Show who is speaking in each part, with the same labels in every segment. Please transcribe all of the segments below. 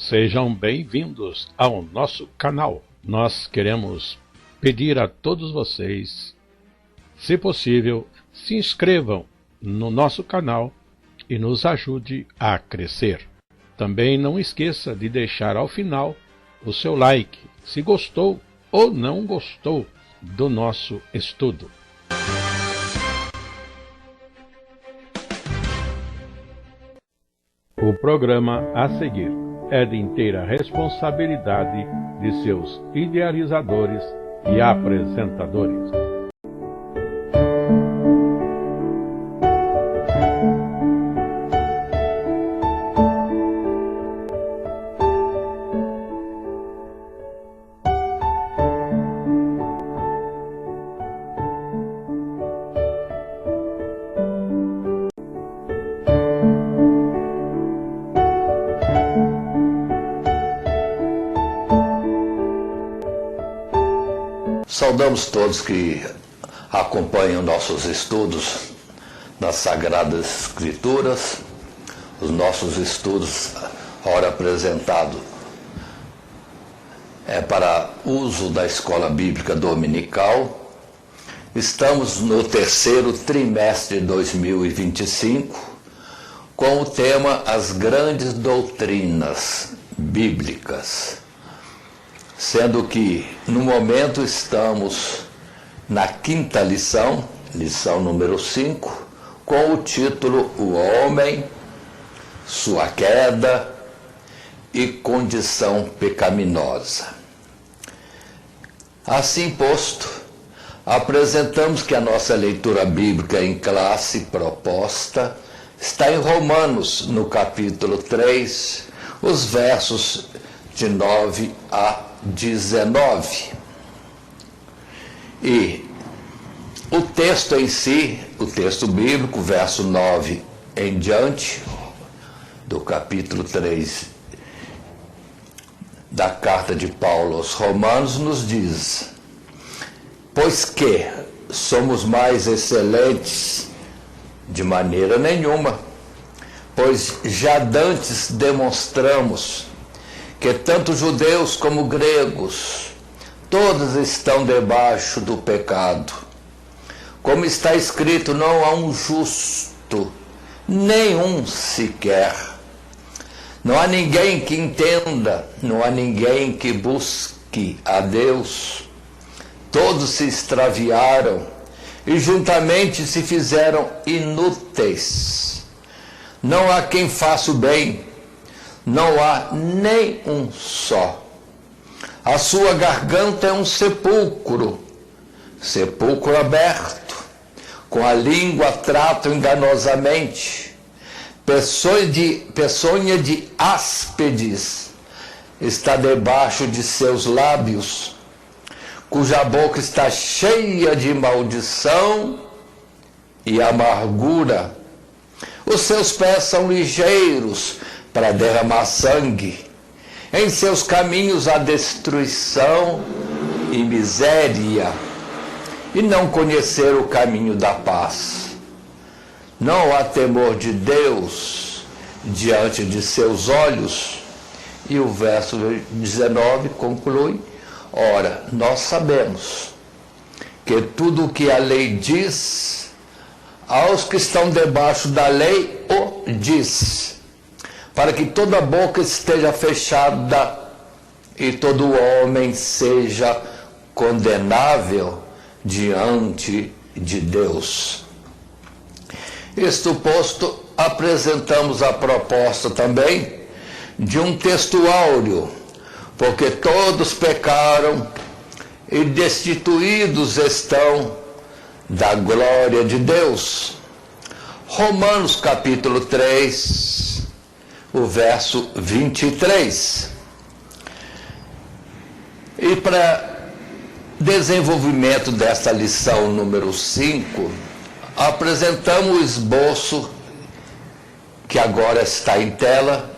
Speaker 1: Sejam bem-vindos ao nosso canal. Nós queremos pedir a todos vocês, se possível, se inscrevam no nosso canal e nos ajude a crescer. Também não esqueça de deixar ao final o seu like, se gostou ou não gostou do nosso estudo. O programa a seguir é de inteira responsabilidade de seus idealizadores e apresentadores.
Speaker 2: Saudamos todos que acompanham nossos estudos nas Sagradas Escrituras, os nossos estudos, ora apresentado, é para uso da Escola Bíblica Dominical. Estamos no terceiro trimestre de 2025, com o tema As Grandes Doutrinas Bíblicas. Sendo que, no momento, estamos na quinta lição, lição número 5, com o título O Homem, Sua Queda e Condição Pecaminosa. Assim posto, apresentamos que a nossa leitura bíblica em classe proposta está em Romanos, no capítulo 3, os versos de 9 a 19. E o texto em si, o texto bíblico, verso 9 em diante, do capítulo 3 da carta de Paulo aos Romanos, nos diz: pois que somos mais excelentes? De maneira nenhuma, pois já dantes demonstramos que tanto judeus como gregos, todos estão debaixo do pecado. Como está escrito, não há um justo, nenhum sequer. Não há ninguém que entenda, não há ninguém que busque a Deus. Todos se extraviaram e juntamente se fizeram inúteis. Não há quem faça o bem, não há nem um só. A sua garganta é um sepulcro, sepulcro aberto, com a língua tratam enganosamente, peçonha de áspides está debaixo de seus lábios, cuja boca está cheia de maldição e amargura. Os seus pés são ligeiros para derramar sangue. Em seus caminhos há destruição e miséria, e não conhecer o caminho da paz. Não há temor de Deus diante de seus olhos. E o verso 19 conclui: ora, nós sabemos que tudo o que a lei diz, aos que estão debaixo da lei o diz, para que toda boca esteja fechada e todo homem seja condenável diante de Deus. Isto posto, apresentamos a proposta também de um texto áureo, porque todos pecaram e destituídos estão da glória de Deus. Romanos capítulo 3, o verso 23. E para desenvolvimento desta lição número 5, apresentamos o esboço que agora está em tela,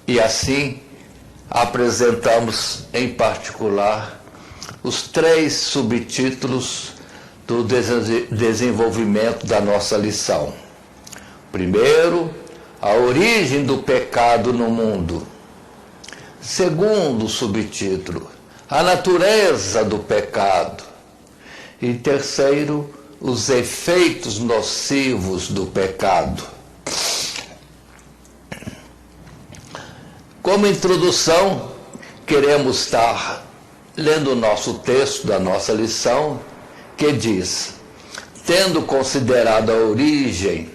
Speaker 2: e assim apresentamos em particular os 3 subtítulos do desenvolvimento da nossa lição. Primeiro, a origem do pecado no mundo. Segundo subtítulo, a natureza do pecado. E terceiro, os efeitos nocivos do pecado. Como introdução, queremos estar lendo o nosso texto da nossa lição, que diz: tendo considerado a origem,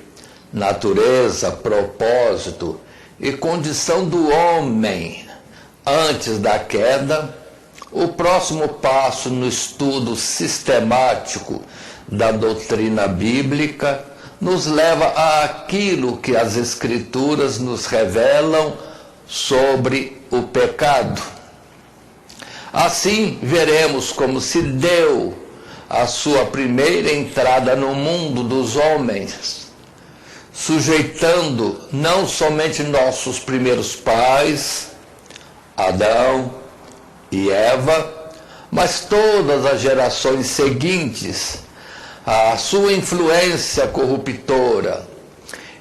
Speaker 2: natureza, propósito e condição do homem antes da queda, o próximo passo no estudo sistemático da doutrina bíblica nos leva àquilo que as Escrituras nos revelam sobre o pecado. Assim, veremos como se deu a sua primeira entrada no mundo dos homens, sujeitando não somente nossos primeiros pais, Adão e Eva, mas todas as gerações seguintes, à sua influência corruptora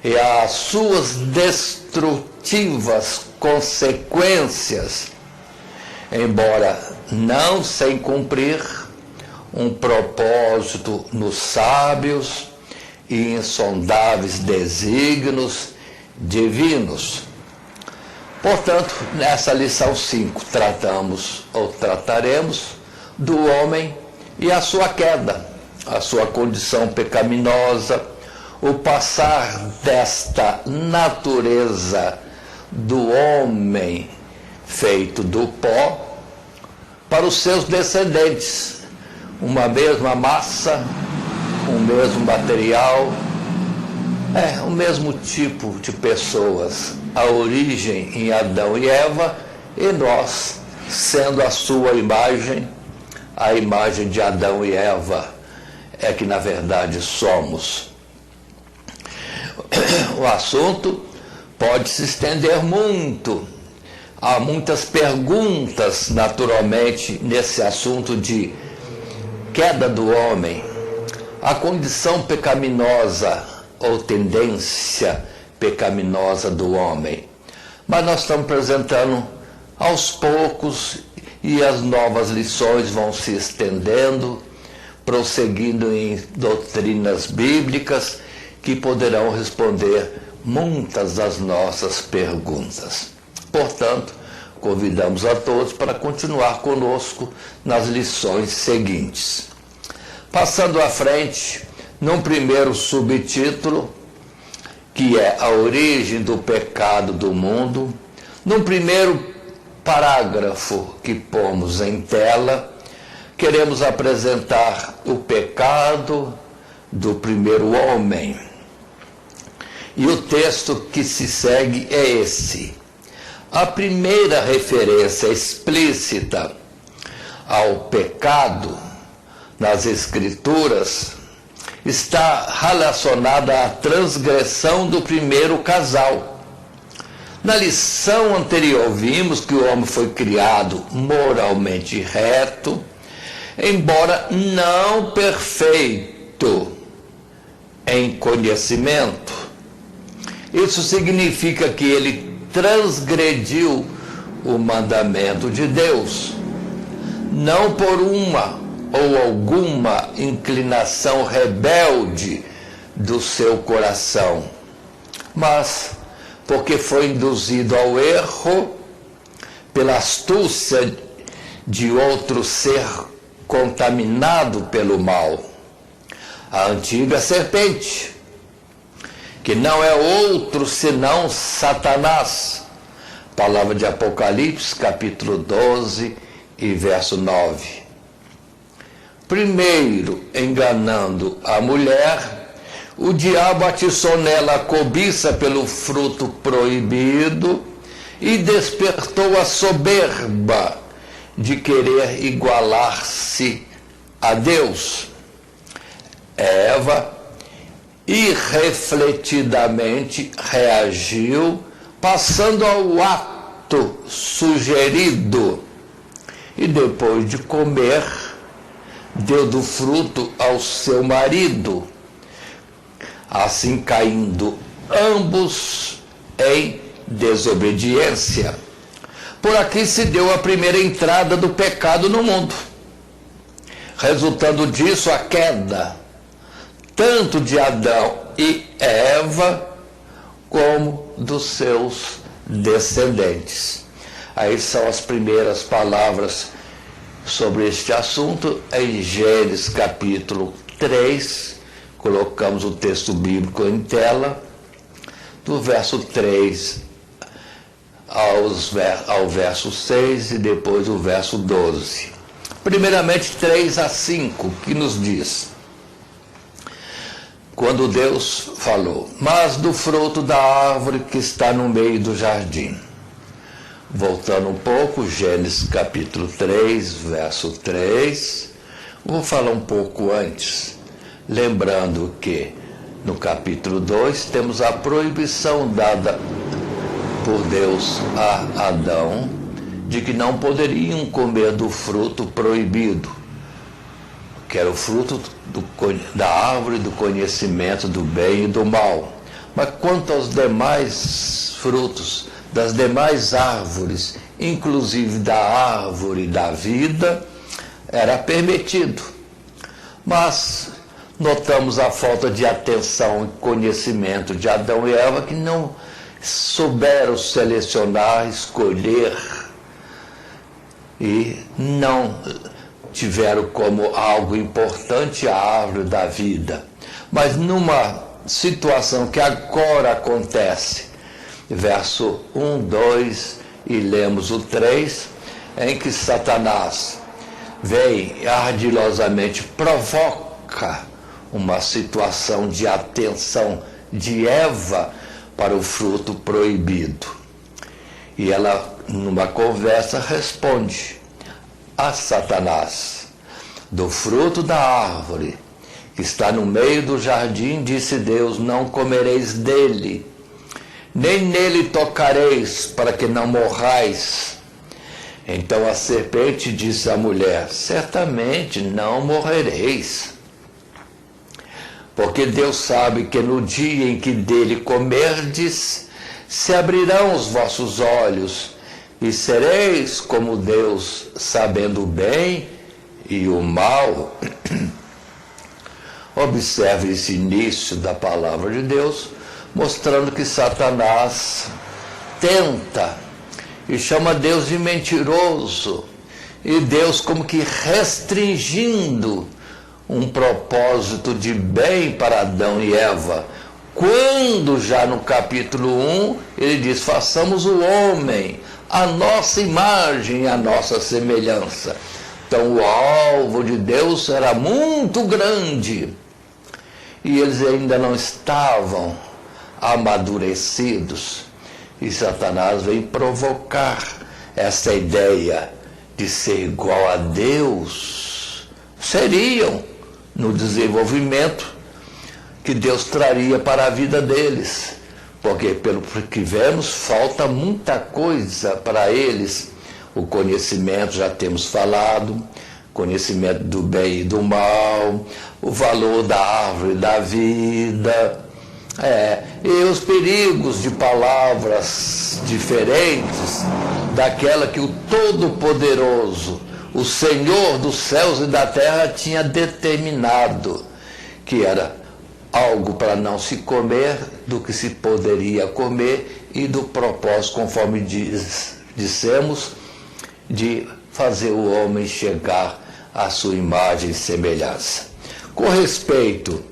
Speaker 2: e às suas destrutivas consequências, embora não sem cumprir um propósito nos sábios e insondáveis desígnios divinos. Portanto, nessa lição 5, trataremos do homem e a sua queda, a sua condição pecaminosa, o passar desta natureza do homem feito do pó para os seus descendentes, uma mesma massa, um mesmo material, o mesmo tipo de pessoas, a origem em Adão e Eva, e nós, sendo a sua imagem, a imagem de Adão e Eva, é que na verdade somos. O assunto pode se estender muito. Há muitas perguntas, naturalmente, nesse assunto de queda do homem, a condição pecaminosa ou tendência pecaminosa do homem. Mas nós estamos apresentando aos poucos e as novas lições vão se estendendo, prosseguindo em doutrinas bíblicas que poderão responder muitas das nossas perguntas. Portanto, convidamos a todos para continuar conosco nas lições seguintes. Passando à frente, num primeiro subtítulo, que é a origem do pecado do mundo, num primeiro parágrafo que pomos em tela, queremos apresentar o pecado do primeiro homem. E o texto que se segue é esse. A primeira referência explícita ao pecado nas Escrituras está relacionada à transgressão do primeiro casal. Na lição anterior vimos que o homem foi criado moralmente reto, embora não perfeito em conhecimento. Isso significa que ele transgrediu o mandamento de Deus, não por uma ou alguma inclinação rebelde do seu coração, mas porque foi induzido ao erro pela astúcia de outro ser contaminado pelo mal, a antiga serpente, que não é outro senão Satanás. Palavra de Apocalipse, capítulo 12 e verso 9. Primeiro, enganando a mulher, o diabo atiçou nela a cobiça pelo fruto proibido e despertou a soberba de querer igualar-se a Deus. Eva irrefletidamente reagiu, passando ao ato sugerido, e depois de comer, deu do fruto ao seu marido, assim caindo ambos em desobediência. Por aqui se deu a primeira entrada do pecado no mundo, resultando disso a queda, tanto de Adão e Eva, como dos seus descendentes. Aí são as primeiras palavras sobre este assunto em Gênesis capítulo 3, colocamos o texto bíblico em tela, do verso 3 ao verso 6 e depois o verso 12. Primeiramente 3 a 5, que nos diz: quando Deus falou, mas do fruto da árvore que está no meio do jardim. Voltando um pouco, Gênesis capítulo 3, verso 3. Vou falar um pouco antes, lembrando que no capítulo 2 temos a proibição dada por Deus a Adão de que não poderiam comer do fruto proibido, que era o fruto da árvore do conhecimento do bem e do mal. Mas quanto aos demais frutos, das demais árvores, inclusive da árvore da vida, era permitido. Mas notamos a falta de atenção e conhecimento de Adão e Eva, que não souberam selecionar, escolher e não tiveram como algo importante a árvore da vida. Mas numa situação que agora acontece, verso 1, 2 e lemos o 3, em que Satanás vem ardilosamente provoca uma situação de atenção de Eva para o fruto proibido. E ela, numa conversa, responde a Satanás: do fruto da árvore que está no meio do jardim, disse Deus, não comereis dele, nem nele tocareis, para que não morrais. Então a serpente disse à mulher: certamente não morrereis, porque Deus sabe que no dia em que dele comerdes, se abrirão os vossos olhos, e sereis como Deus, sabendo o bem e o mal. Observe esse início da palavra de Deus, mostrando que Satanás tenta e chama Deus de mentiroso, e Deus como que restringindo um propósito de bem para Adão e Eva, quando já no capítulo 1 ele diz: façamos o homem a nossa imagem e a nossa semelhança. Então o alvo de Deus era muito grande e eles ainda não estavam amadurecidos, e Satanás vem provocar essa ideia de ser igual a Deus. Seriam no desenvolvimento que Deus traria para a vida deles, porque pelo que vemos falta muita coisa para eles. O conhecimento, já temos falado, conhecimento do bem e do mal, o valor da árvore da vida, e os perigos de palavras diferentes daquela que o Todo-Poderoso, o Senhor dos céus e da terra, tinha determinado, que era algo para não se comer, do que se poderia comer, e do propósito, conforme dissemos, de fazer o homem chegar à sua imagem e semelhança. Com respeito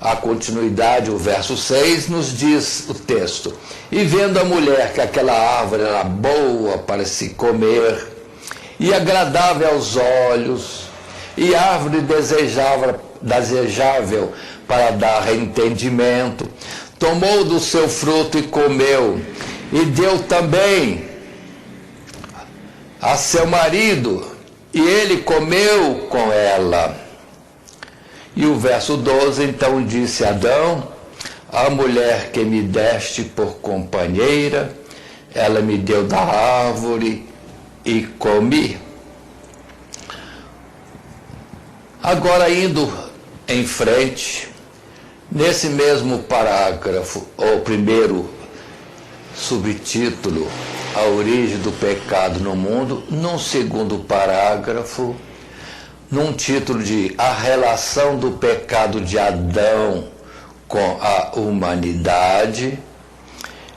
Speaker 2: à continuidade, o verso 6 nos diz o texto: e vendo a mulher que aquela árvore era boa para se comer, e agradável aos olhos, e árvore desejável para dar entendimento, tomou do seu fruto e comeu, e deu também a seu marido, e ele comeu com ela. E o verso 12, então disse Adão: a mulher que me deste por companheira, ela me deu da árvore e comi. Agora, indo em frente, nesse mesmo parágrafo, ou primeiro subtítulo, a origem do pecado no mundo, num segundo parágrafo, num título de A Relação do Pecado de Adão com a Humanidade.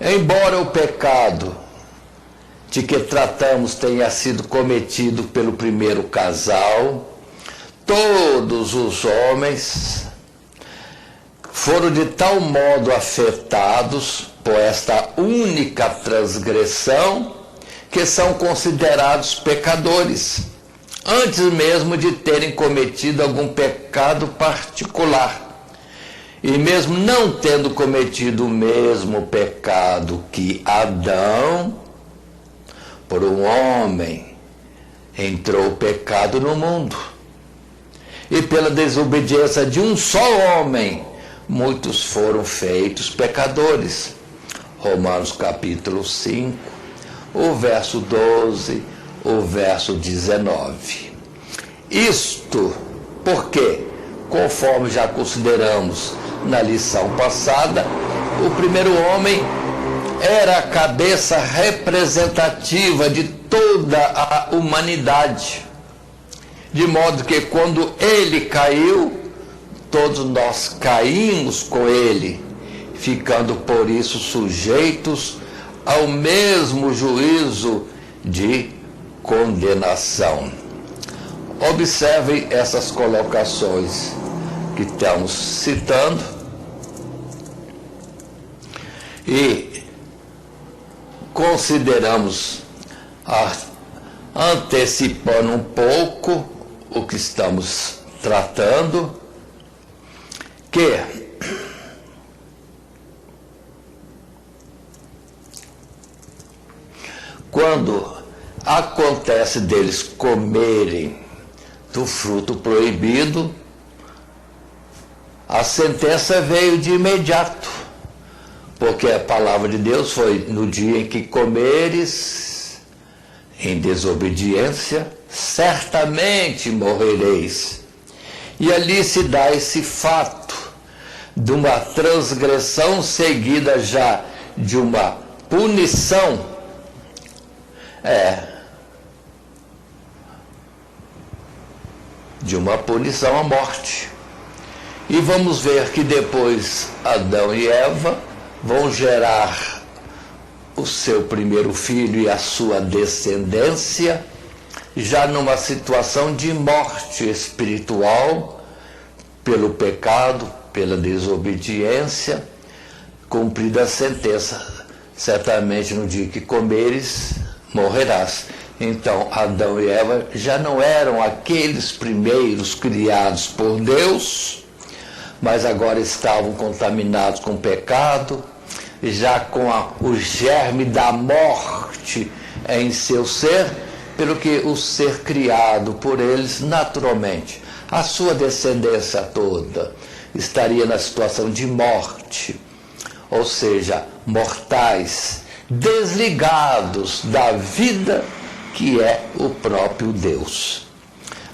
Speaker 2: Embora o pecado de que tratamos tenha sido cometido pelo primeiro casal, todos os homens foram de tal modo afetados por esta única transgressão que são considerados pecadores, antes mesmo de terem cometido algum pecado particular. E mesmo não tendo cometido o mesmo pecado que Adão, por um homem entrou o pecado no mundo. E pela desobediência de um só homem, muitos foram feitos pecadores. Romanos capítulo 5, o verso 12, o verso 19. Isto porque, conforme já consideramos na lição passada, o primeiro homem era a cabeça representativa de toda a humanidade. De modo que quando ele caiu, todos nós caímos com ele, ficando por isso sujeitos ao mesmo juízo de condenação. Observem essas colocações que estamos citando e consideramos, antecipando um pouco o que estamos tratando, que quando acontece deles comerem do fruto proibido, a sentença veio de imediato, porque a palavra de Deus foi: no dia em que comeres em desobediência, certamente morrereis. E ali se dá esse fato de uma transgressão seguida já de uma punição, de uma punição à morte. E vamos ver que depois Adão e Eva vão gerar o seu primeiro filho e a sua descendência, já numa situação de morte espiritual, pelo pecado, pela desobediência, cumprida a sentença: certamente no dia que comeres, morrerás. Então, Adão e Eva já não eram aqueles primeiros criados por Deus, mas agora estavam contaminados com o pecado, já com o germe da morte em seu ser, pelo que o ser criado por eles, naturalmente, a sua descendência toda, estaria na situação de morte, ou seja, mortais, desligados da vida que é o próprio Deus.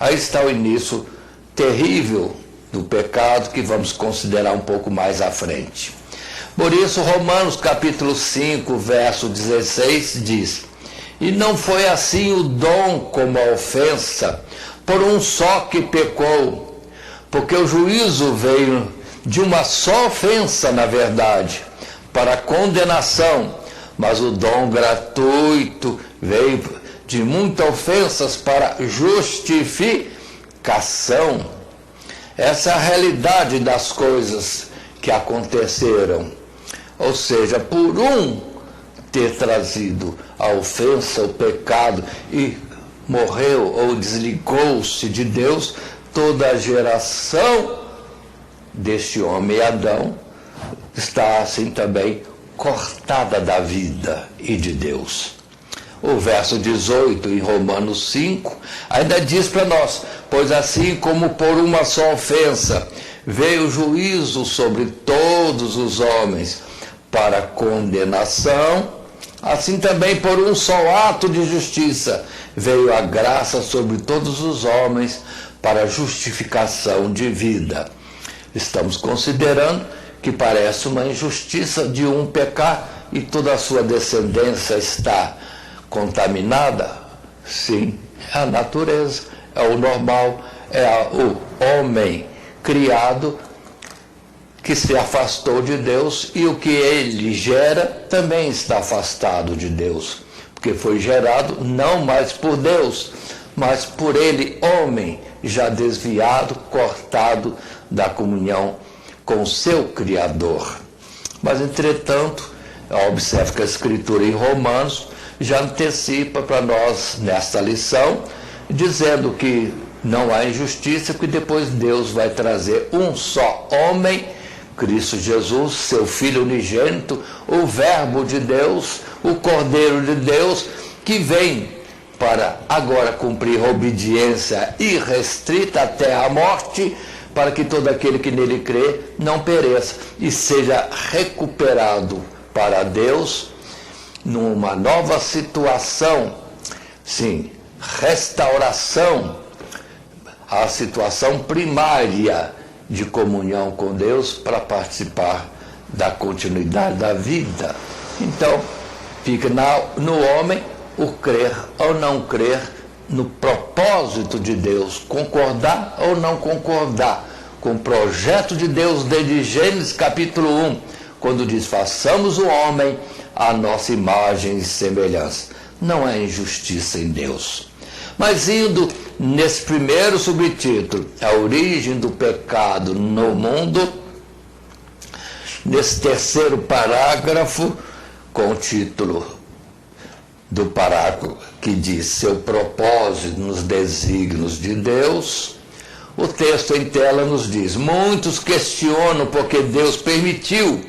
Speaker 2: Aí está o início terrível do pecado, que vamos considerar um pouco mais à frente. Por isso, Romanos capítulo 5, verso 16 diz: e não foi assim o dom como a ofensa, por um só que pecou, porque o juízo veio de uma só ofensa, na verdade, para a condenação, mas o dom gratuito veio de muitas ofensas para justificação. Essa é a realidade das coisas que aconteceram. Ou seja, por um ter trazido a ofensa, o pecado, e morreu ou desligou-se de Deus, toda a geração deste homem Adão está assim também cortada da vida e de Deus. O verso 18 em Romanos 5 ainda diz para nós: pois assim como por uma só ofensa veio o juízo sobre todos os homens para condenação, assim também por um só ato de justiça veio a graça sobre todos os homens para justificação de vida. Estamos considerando que parece uma injustiça de um pecar e toda a sua descendência está contaminada? Sim, é a natureza, é o normal, é o homem criado que se afastou de Deus, e o que ele gera também está afastado de Deus, porque foi gerado não mais por Deus, mas por ele, homem, já desviado, cortado da comunhão com o seu Criador. Mas, entretanto, observe que a Escritura em Romanos já antecipa para nós nesta lição, dizendo que não há injustiça, que depois Deus vai trazer um só homem, Cristo Jesus, seu Filho unigênito, o Verbo de Deus, o Cordeiro de Deus, que vem para agora cumprir a obediência irrestrita até a morte, para que todo aquele que nele crê não pereça e seja recuperado para Deus numa nova situação, sim, restauração à situação primária de comunhão com Deus para participar da continuidade da vida. Então, fica no homem o crer ou não crer no propósito de Deus, concordar ou não concordar com o projeto de Deus desde Gênesis capítulo 1, quando diz: façamos o homem à nossa imagem e semelhança. Não há injustiça em Deus. Mas indo nesse primeiro subtítulo, a origem do pecado no mundo, nesse terceiro parágrafo, com o título do parágrafo que diz seu propósito nos desígnios de Deus, o texto em tela nos diz: muitos questionam porque Deus permitiu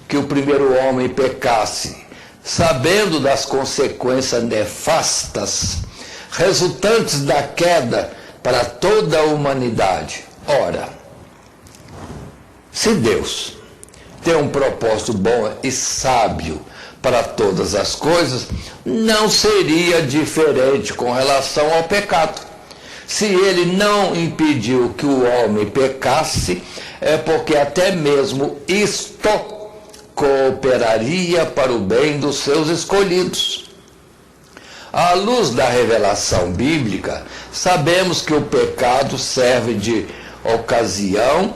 Speaker 2: que o primeiro homem pecasse, sabendo das consequências nefastas resultantes da queda para toda a humanidade. Ora, se Deus tem um propósito bom e sábio para todas as coisas, não seria diferente com relação ao pecado. Se ele não impediu que o homem pecasse, é porque até mesmo isto cooperaria para o bem dos seus escolhidos. À luz da revelação bíblica, sabemos que o pecado serve de ocasião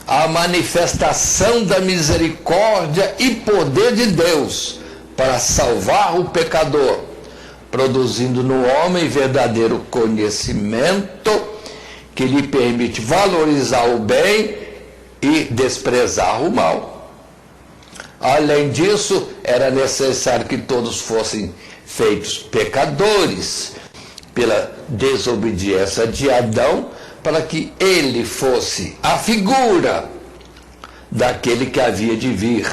Speaker 2: à manifestação da misericórdia e poder de Deus para salvar o pecador, produzindo no homem verdadeiro conhecimento que lhe permite valorizar o bem e desprezar o mal. Além disso, era necessário que todos fossem feitos pecadores pela desobediência de Adão, para que ele fosse a figura daquele que havia de vir,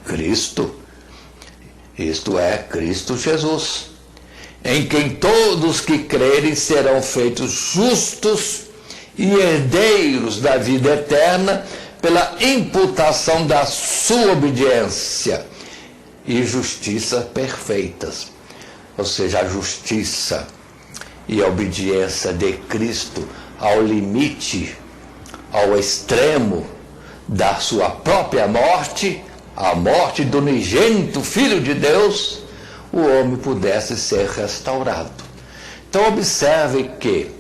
Speaker 2: Cristo, isto é, Cristo Jesus, em quem todos que crerem serão feitos justos e herdeiros da vida eterna pela imputação da sua obediência e justiça perfeitas. Ou seja, a justiça e a obediência de Cristo ao limite, ao extremo da sua própria morte, a morte do unigênito Filho de Deus, o homem pudesse ser restaurado. Então observe que,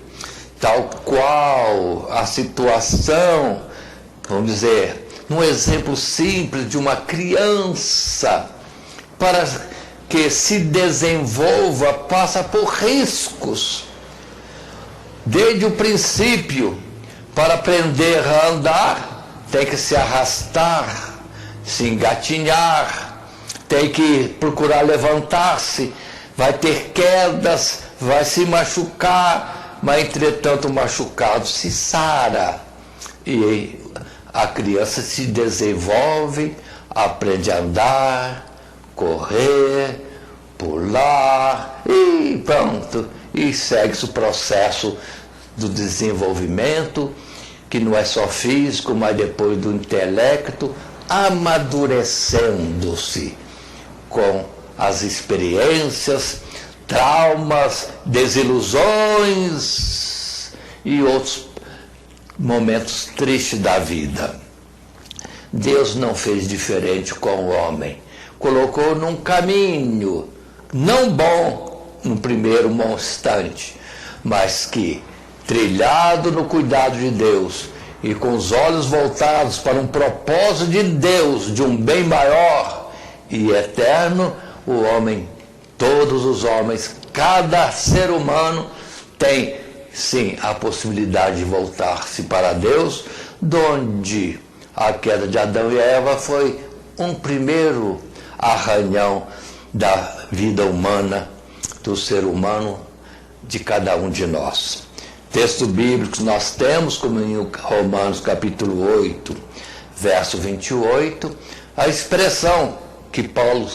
Speaker 2: tal qual a situação, vamos dizer, num exemplo simples de uma criança, para que se desenvolva, passa por riscos. Desde o princípio, para aprender a andar, tem que se arrastar, se engatinhar, tem que procurar levantar-se, vai ter quedas, vai se machucar, mas entretanto o machucado se sara. E a criança se desenvolve, aprende a andar, correr, pular e pronto. E segue-se o processo do desenvolvimento, que não é só físico, mas depois do intelecto, amadurecendo-se com as experiências, traumas, desilusões e outros momentos tristes da vida. Deus não fez diferente com o homem. colocou num caminho não bom no primeiro instante, mas que, trilhado no cuidado de Deus e com os olhos voltados para um propósito de Deus, de um bem maior e eterno, o homem, todos os homens, cada ser humano tem, sim, a possibilidade de voltar-se para Deus, donde a queda de Adão e Eva foi um primeiro arranhão da vida humana, do ser humano, de cada um de nós. Texto bíblico nós temos, como em Romanos capítulo 8, verso 28, a expressão que Paulo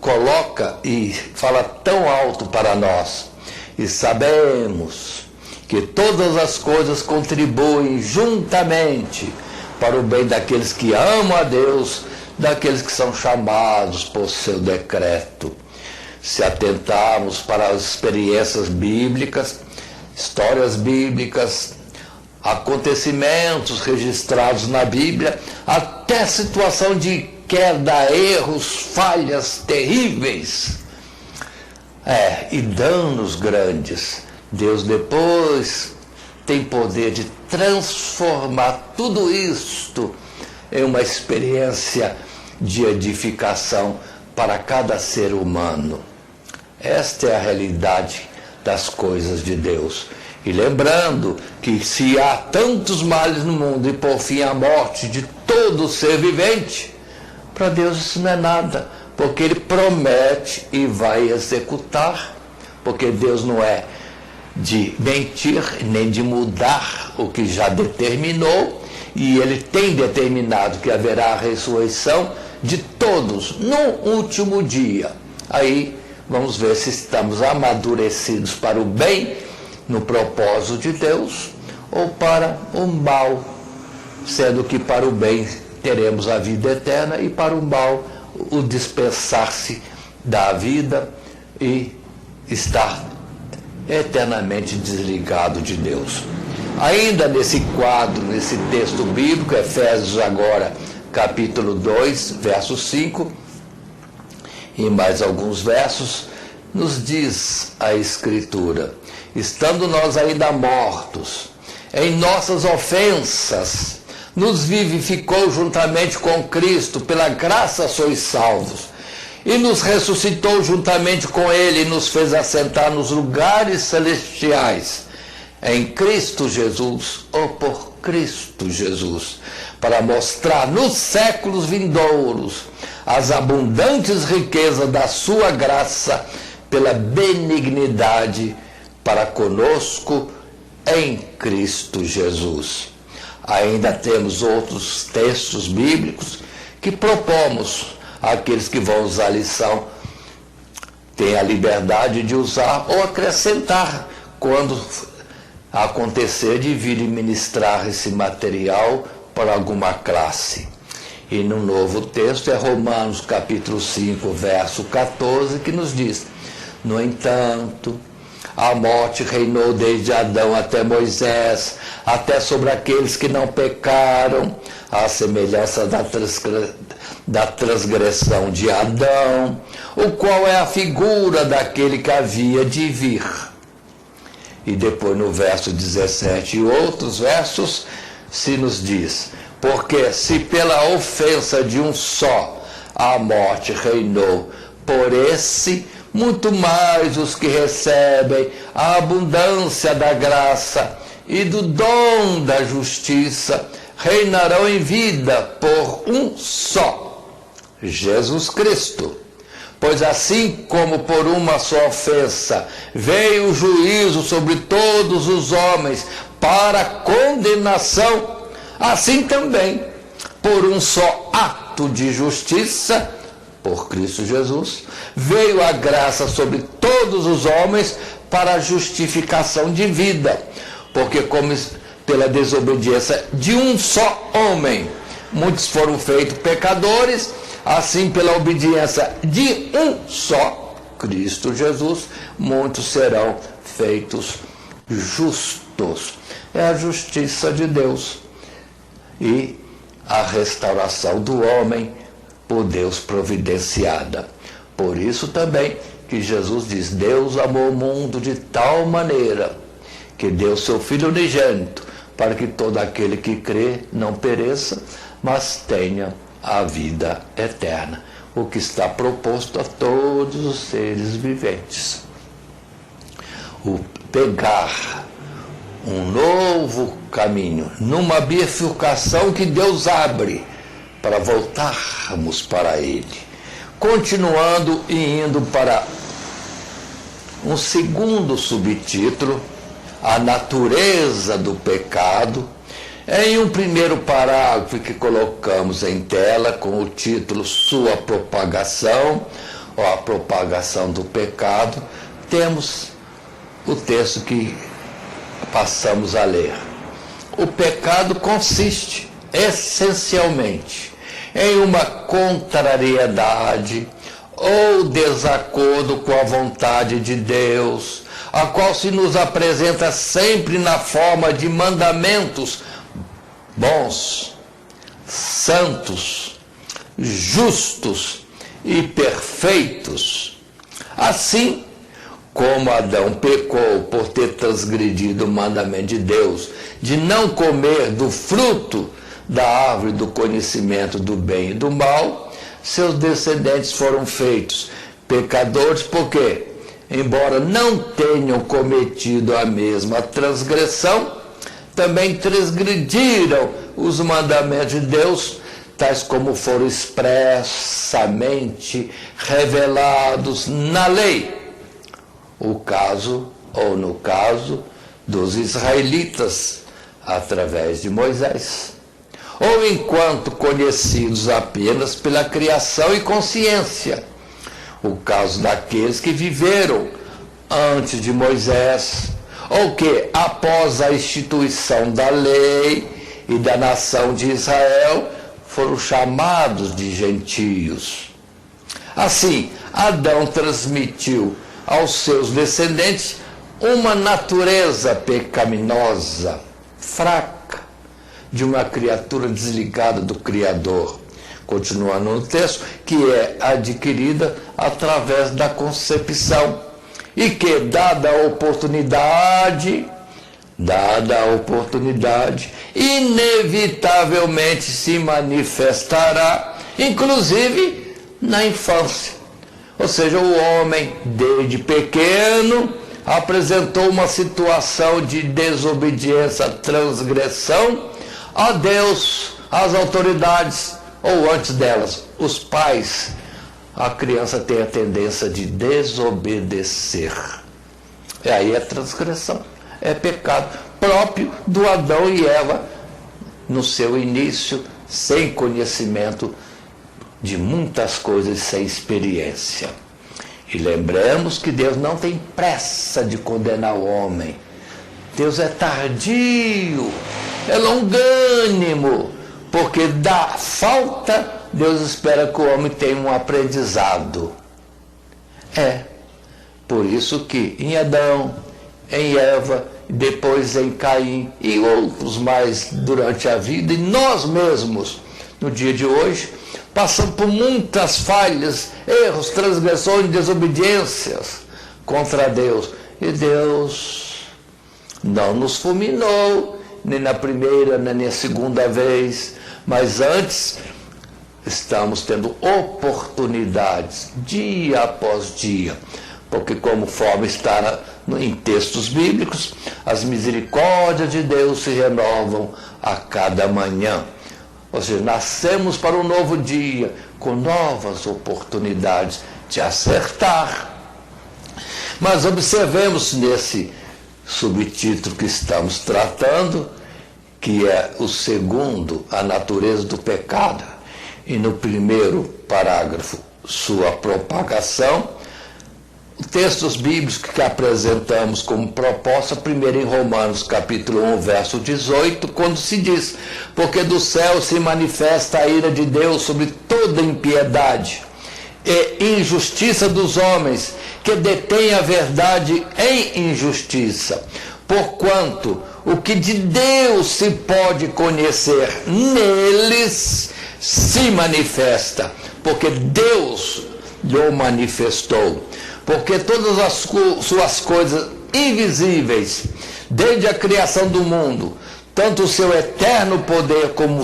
Speaker 2: coloca e fala tão alto para nós. E sabemos que todas as coisas contribuem juntamente para o bem daqueles que amam a Deus, daqueles que são chamados por seu decreto. Se atentarmos para as experiências bíblicas, histórias bíblicas, acontecimentos registrados na Bíblia, até situação de queda, erros, falhas terríveis, e danos grandes, Deus depois tem poder de transformar tudo isto em uma experiência de edificação para cada ser humano. Esta é a realidade das coisas de Deus. E lembrando que se há tantos males no mundo e por fim a morte de todo ser vivente, para Deus isso não é nada, porque Ele promete e vai executar, porque Deus não é de mentir nem de mudar o que já determinou, e Ele tem determinado que haverá a ressurreição de todos no último dia. Aí vamos ver se estamos amadurecidos para o bem, no propósito de Deus, ou para o mal, sendo que para o bem teremos a vida eterna e para o mal o dispensar-se da vida e estar eternamente desligado de Deus. Ainda nesse quadro, nesse texto bíblico, Efésios agora, capítulo 2, verso 5, e mais alguns versos, nos diz a Escritura: estando nós ainda mortos em nossas ofensas, nos vivificou juntamente com Cristo, pela graça sois salvos, e nos ressuscitou juntamente com Ele, e nos fez assentar nos lugares celestiais, em Cristo Jesus, ou por Cristo Jesus, para mostrar nos séculos vindouros as abundantes riquezas da sua graça, pela benignidade para conosco em Cristo Jesus. Ainda temos outros textos bíblicos que propomos àqueles que vão usar a lição, têm a liberdade de usar ou acrescentar quando acontecer de vir e ministrar esse material para alguma classe. E no novo texto é Romanos capítulo 5, verso 14, que nos diz: no entanto, a morte reinou desde Adão até Moisés, até sobre aqueles que não pecaram, à semelhança da transgressão de Adão, o qual é a figura daquele que havia de vir. E depois no verso 17 e outros versos se nos diz: porque se pela ofensa de um só a morte reinou, por esse muito mais os que recebem a abundância da graça e do dom da justiça reinarão em vida por um só, Jesus Cristo. Pois assim como por uma só ofensa veio o juízo sobre todos os homens para condenação, assim também, por um só ato de justiça, por Cristo Jesus, veio a graça sobre todos os homens para a justificação de vida. Porque como pela desobediência de um só homem muitos foram feitos pecadores, assim pela obediência de um só, Cristo Jesus, muitos serão feitos justos. É a justiça de Deus e a restauração do homem por Deus providenciada. Por isso também que Jesus diz: Deus amou o mundo de tal maneira que deu seu Filho unigênito, para que todo aquele que crê não pereça, mas tenha a vida eterna, o que está proposto a todos os seres viventes. O pegar um novo caminho, numa bifurcação que Deus abre para voltarmos para Ele. Continuando e indo para um segundo subtítulo, a natureza do pecado, em um primeiro parágrafo que colocamos em tela com o título Sua propagação, ou a propagação do pecado, temos o texto que passamos a ler. O pecado consiste essencialmente em uma contrariedade ou desacordo com a vontade de Deus, a qual se nos apresenta sempre na forma de mandamentos bons, santos, justos e perfeitos. Assim como Adão pecou por ter transgredido o mandamento de Deus de não comer do fruto da árvore do conhecimento do bem e do mal, seus descendentes foram feitos pecadores, porque, embora não tenham cometido a mesma transgressão, também transgrediram os mandamentos de Deus, tais como foram expressamente revelados na lei. O caso, ou no caso, dos israelitas, através de Moisés. Ou enquanto conhecidos apenas pela criação e consciência. O caso daqueles que viveram antes de Moisés, ou que, após a instituição da lei e da nação de Israel, foram chamados de gentios. Assim, Adão transmitiu aos seus descendentes uma natureza pecaminosa, fraca, de uma criatura desligada do Criador. Continuando no texto, que é adquirida através da concepção e que, dada a oportunidade, inevitavelmente se manifestará, inclusive na infância. Ou seja, o homem, desde pequeno, apresentou uma situação de desobediência, transgressão a Deus, às autoridades, ou antes delas, os pais. A criança tem a tendência de desobedecer. E aí é transgressão, é pecado próprio do Adão e Eva, no seu início, sem conhecimento de muitas coisas, sem experiência. E lembremos que Deus não tem pressa de condenar o homem. Deus é tardio, é longânimo, porque da falta, Deus espera que o homem tenha um aprendizado. É por isso que em Adão, em Eva, depois em Caim e outros mais durante a vida, e nós mesmos, no dia de hoje, passamos por muitas falhas, erros, transgressões, desobediências contra Deus. E Deus não nos fulminou, nem na primeira, nem na segunda vez, mas antes estamos tendo oportunidades, dia após dia, porque conforme está em textos bíblicos, as misericórdias de Deus se renovam a cada manhã. Ou seja, nascemos para um novo dia, com novas oportunidades de acertar. Mas observemos nesse subtítulo que estamos tratando, que é o segundo, a natureza do pecado, e no primeiro parágrafo, sua propagação, textos bíblicos que apresentamos como proposta, primeiro em Romanos capítulo 1, verso 18, quando se diz: porque do céu se manifesta a ira de Deus sobre toda impiedade e injustiça dos homens, que detêm a verdade em injustiça. Porquanto o que de Deus se pode conhecer neles se manifesta, porque Deus lhe manifestou, porque todas as suas coisas invisíveis, desde a criação do mundo, tanto o seu eterno poder como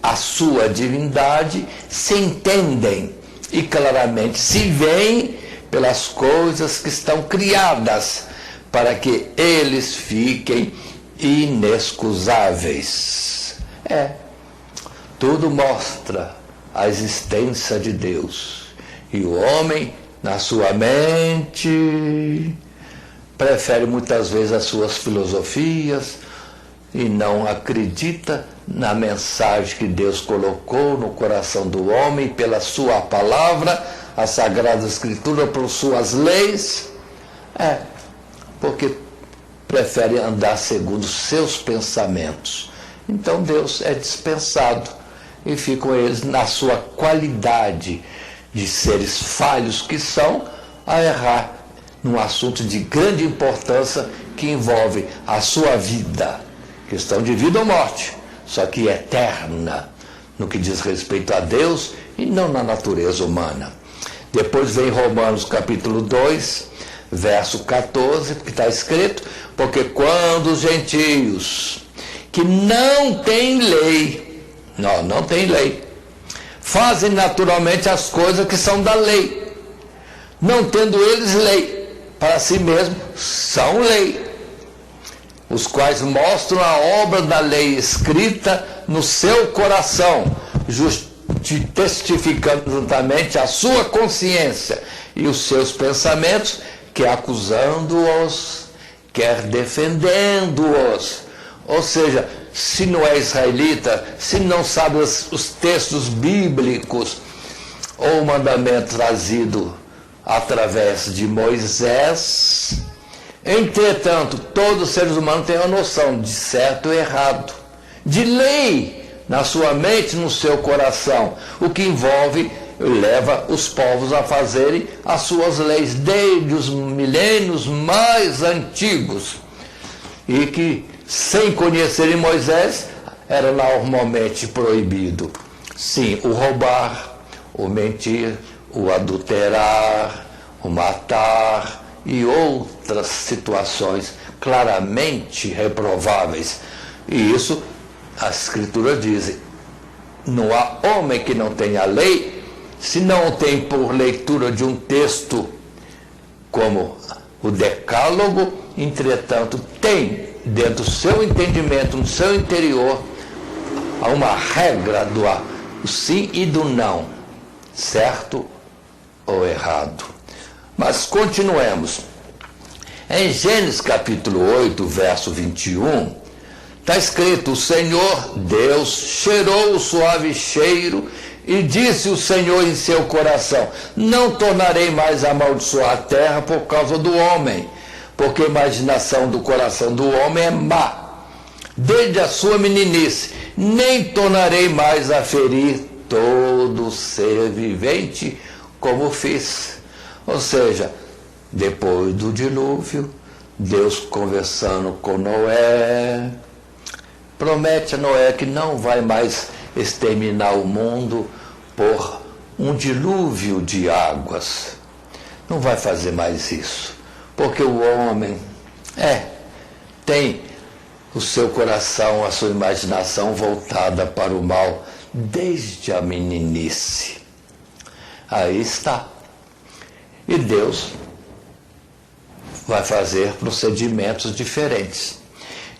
Speaker 2: a sua divindade, se entendem e claramente se veem pelas coisas que estão criadas, para que eles fiquem inexcusáveis. Tudo mostra a existência de Deus. E o homem, na sua mente, prefere muitas vezes as suas filosofias e não acredita na mensagem que Deus colocou no coração do homem pela sua palavra, a Sagrada Escritura, por suas leis. Porque prefere andar segundo seus pensamentos. Então Deus é dispensado e ficam eles na sua qualidade de seres falhos que são, a errar num assunto de grande importância que envolve a sua vida, questão de vida ou morte, só que eterna, no que diz respeito a Deus e não na natureza humana. Depois vem Romanos capítulo 2, verso 14, que está escrito: porque quando os gentios que não têm lei, não tem lei, fazem naturalmente as coisas que são da lei, não tendo eles lei, para si mesmos são lei, os quais mostram a obra da lei escrita no seu coração, testificando juntamente a sua consciência e os seus pensamentos, quer acusando-os, quer defendendo-os. Ou seja, se não é israelita, se não sabe os textos bíblicos ou o mandamento trazido através de Moisés, entretanto, todos os seres humanos têm uma noção de certo e errado, de lei na sua mente, no seu coração, o que leva os povos a fazerem as suas leis desde os milênios mais antigos, e que, sem conhecerem Moisés, era normalmente proibido. Sim, o roubar, o mentir, o adulterar, o matar e outras situações claramente reprováveis. E isso a Escritura diz: não há homem que não tenha lei, se não tem por leitura de um texto como o Decálogo, entretanto tem dentro do seu entendimento, no seu interior, uma regra do sim e do não, certo ou errado. Mas continuemos. Em Gênesis capítulo 8, verso 21, está escrito: o Senhor Deus cheirou o suave cheiro e disse o Senhor em seu coração: não tornarei mais a amaldiçoar a terra por causa do homem, porque a imaginação do coração do homem é má, desde a sua meninice, nem tornarei mais a ferir todo ser vivente como fiz. Ou seja, depois do dilúvio, Deus conversando com Noé, promete a Noé que não vai mais exterminar o mundo por um dilúvio de águas. Não vai fazer mais isso, porque o homem tem o seu coração, a sua imaginação voltada para o mal desde a meninice. Aí está. E Deus vai fazer procedimentos diferentes.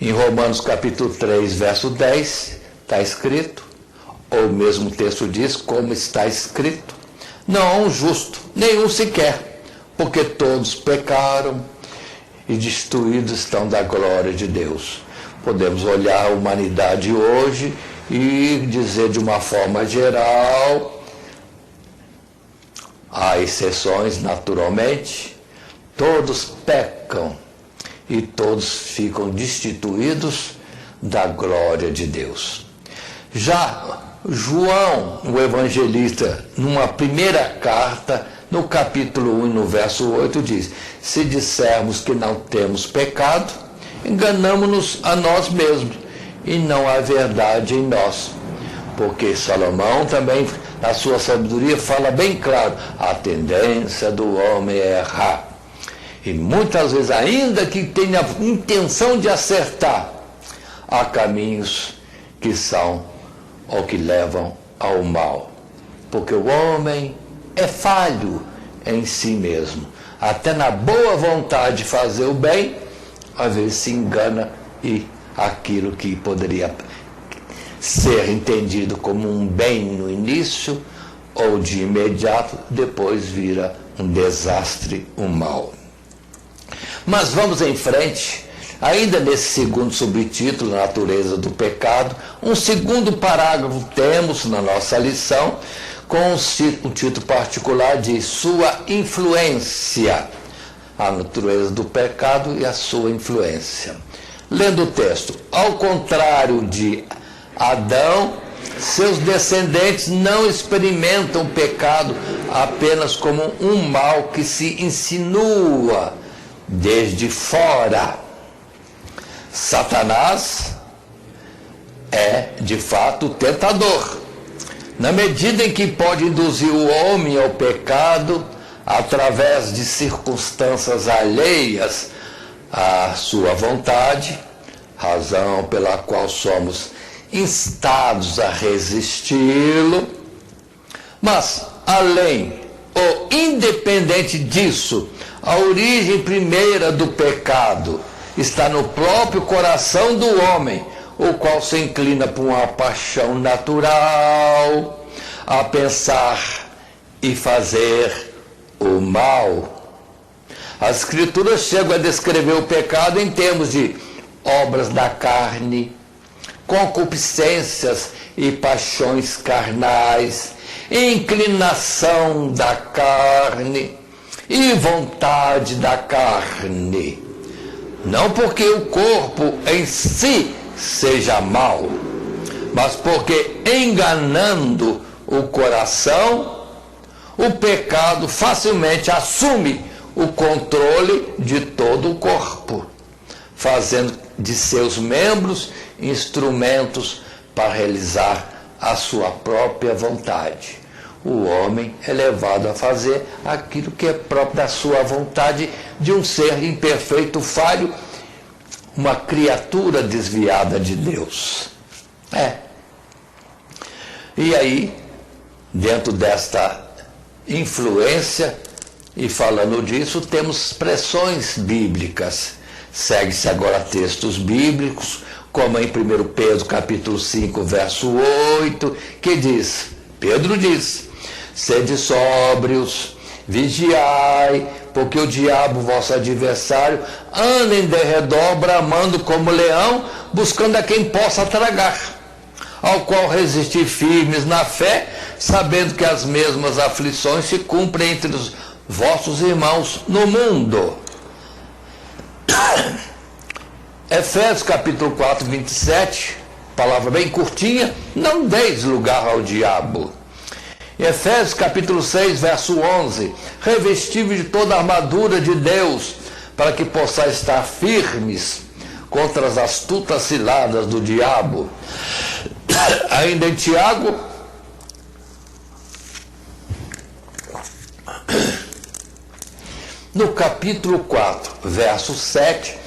Speaker 2: Em Romanos capítulo 3, verso 10, está escrito, ou o mesmo texto diz, como está escrito: não há um justo, nenhum sequer, porque todos pecaram e destruídos estão da glória de Deus. Podemos olhar a humanidade hoje e dizer de uma forma geral, há exceções naturalmente, todos pecam e todos ficam destituídos da glória de Deus. Já João, o evangelista, numa primeira carta, no capítulo 1, no verso 8, diz: se dissermos que não temos pecado, enganamo-nos a nós mesmos, e não há verdade em nós. porque Salomão também, na sua sabedoria, fala bem claro, a tendência do homem é errar. E muitas vezes, ainda que tenha intenção de acertar, há caminhos que são ou que levam ao mal. Porque o homem é falho em si mesmo. Até na boa vontade de fazer o bem, às vezes se engana e aquilo que poderia ser entendido como um bem no início ou de imediato, depois vira um desastre, um mal. Mas vamos em frente, ainda nesse segundo subtítulo, Natureza do Pecado, um segundo parágrafo temos na nossa lição, com um título particular de Sua Influência, a natureza do pecado e a sua influência. Lendo o texto, ao contrário de Adão, seus descendentes não experimentam o pecado apenas como um mal que se insinua desde fora. Satanás é, de fato, tentador, na medida em que pode induzir o homem ao pecado através de circunstâncias alheias à sua vontade, razão pela qual somos instados a resisti-lo. Mas, além ou independente disso, a origem primeira do pecado está no próprio coração do homem, o qual se inclina por uma paixão natural a pensar e fazer o mal. As Escrituras chegam a descrever o pecado em termos de obras da carne, concupiscências e paixões carnais, inclinação da carne e vontade da carne. Não porque o corpo em si seja mau, mas porque, enganando o coração, o pecado facilmente assume o controle de todo o corpo, fazendo de seus membros instrumentos para realizar a sua própria vontade. O homem é levado a fazer aquilo que é próprio da sua vontade, de um ser imperfeito, falho, uma criatura desviada de Deus. E aí, dentro desta influência, e falando disso, temos expressões bíblicas. Segue-se agora textos bíblicos, como em 1 Pedro capítulo 5, verso 8, que diz, Pedro diz, sede sóbrios, vigiai, porque o diabo, vosso adversário, anda em derredor, bramando como leão, buscando a quem possa tragar, ao qual resistir firmes na fé, sabendo que as mesmas aflições se cumprem entre os vossos irmãos no mundo. Efésios capítulo 4, 27, palavra bem curtinha, não deis lugar ao diabo. Efésios capítulo 6, verso 11, revestível de toda a armadura de Deus, para que possais estar firmes contra as astutas ciladas do diabo. Ainda em Tiago, no capítulo 4, verso 7,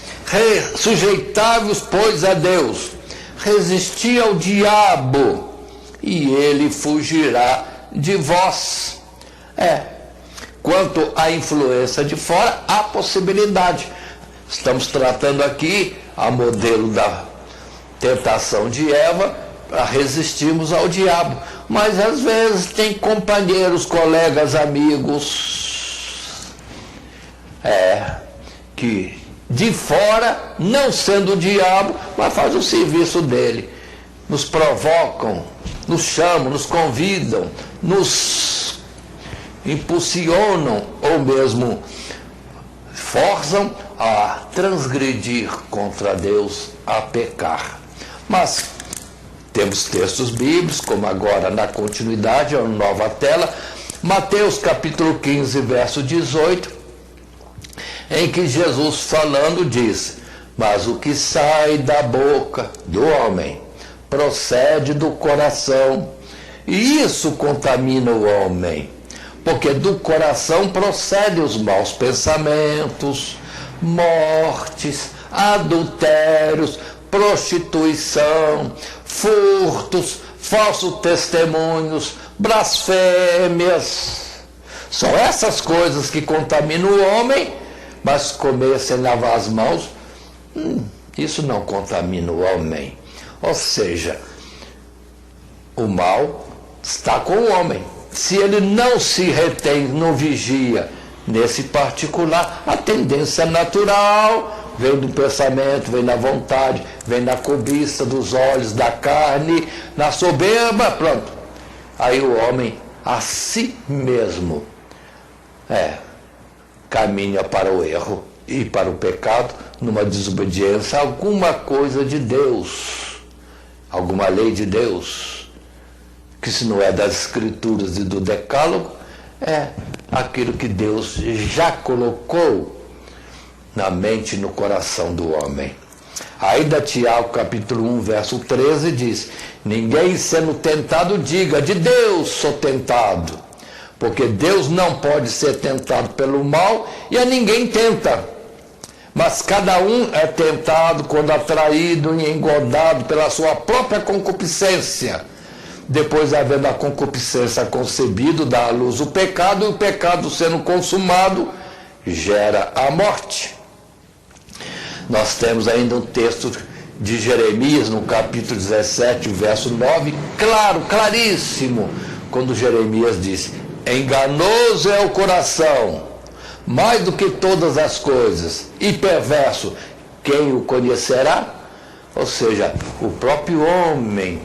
Speaker 2: sujeitai-vos, pois, a Deus, resisti ao diabo, e ele fugirá de vós. Quanto à influência de fora, há possibilidade. Estamos tratando aqui a modelo da tentação de Eva para resistirmos ao diabo. Mas às vezes tem companheiros, colegas, amigos, que de fora, não sendo o diabo, mas faz o serviço dele. Nos provocam, nos chamam, nos convidam, nos impulsionam ou mesmo forçam a transgredir contra Deus, a pecar. Mas temos textos bíblicos, como agora na continuidade, a nova tela, Mateus capítulo 15, verso 18, em que Jesus falando diz, mas o que sai da boca do homem procede do coração. E isso contamina o homem, porque do coração procedem os maus pensamentos, mortes, adultérios, prostituição, furtos, falsos testemunhos, blasfêmias. São essas coisas que contaminam o homem, mas comer sem lavar as mãos, isso não contamina o homem. Ou seja, o mal está com o homem. Se ele não se retém, não vigia nesse particular, a tendência natural vem do pensamento, vem na vontade, vem na cobiça dos olhos, da carne, na soberba, pronto. Aí o homem a si mesmo caminha para o erro e para o pecado, numa desobediência a alguma coisa de Deus, alguma lei de Deus, que se não é das Escrituras e do Decálogo, é aquilo que Deus já colocou na mente e no coração do homem. Ainda Tiago, capítulo 1, verso 13, diz: ninguém sendo tentado diga, de Deus sou tentado, porque Deus não pode ser tentado pelo mal e a ninguém tenta. Mas cada um é tentado quando atraído e engodado pela sua própria concupiscência. Depois, havendo a concupiscência concebido, dá à luz o pecado, e o pecado sendo consumado, gera a morte. Nós temos ainda um texto de Jeremias, no capítulo 17, verso 9, claro, claríssimo, quando Jeremias diz: enganoso é o coração, mais do que todas as coisas, e perverso, quem o conhecerá? Ou seja, o próprio homem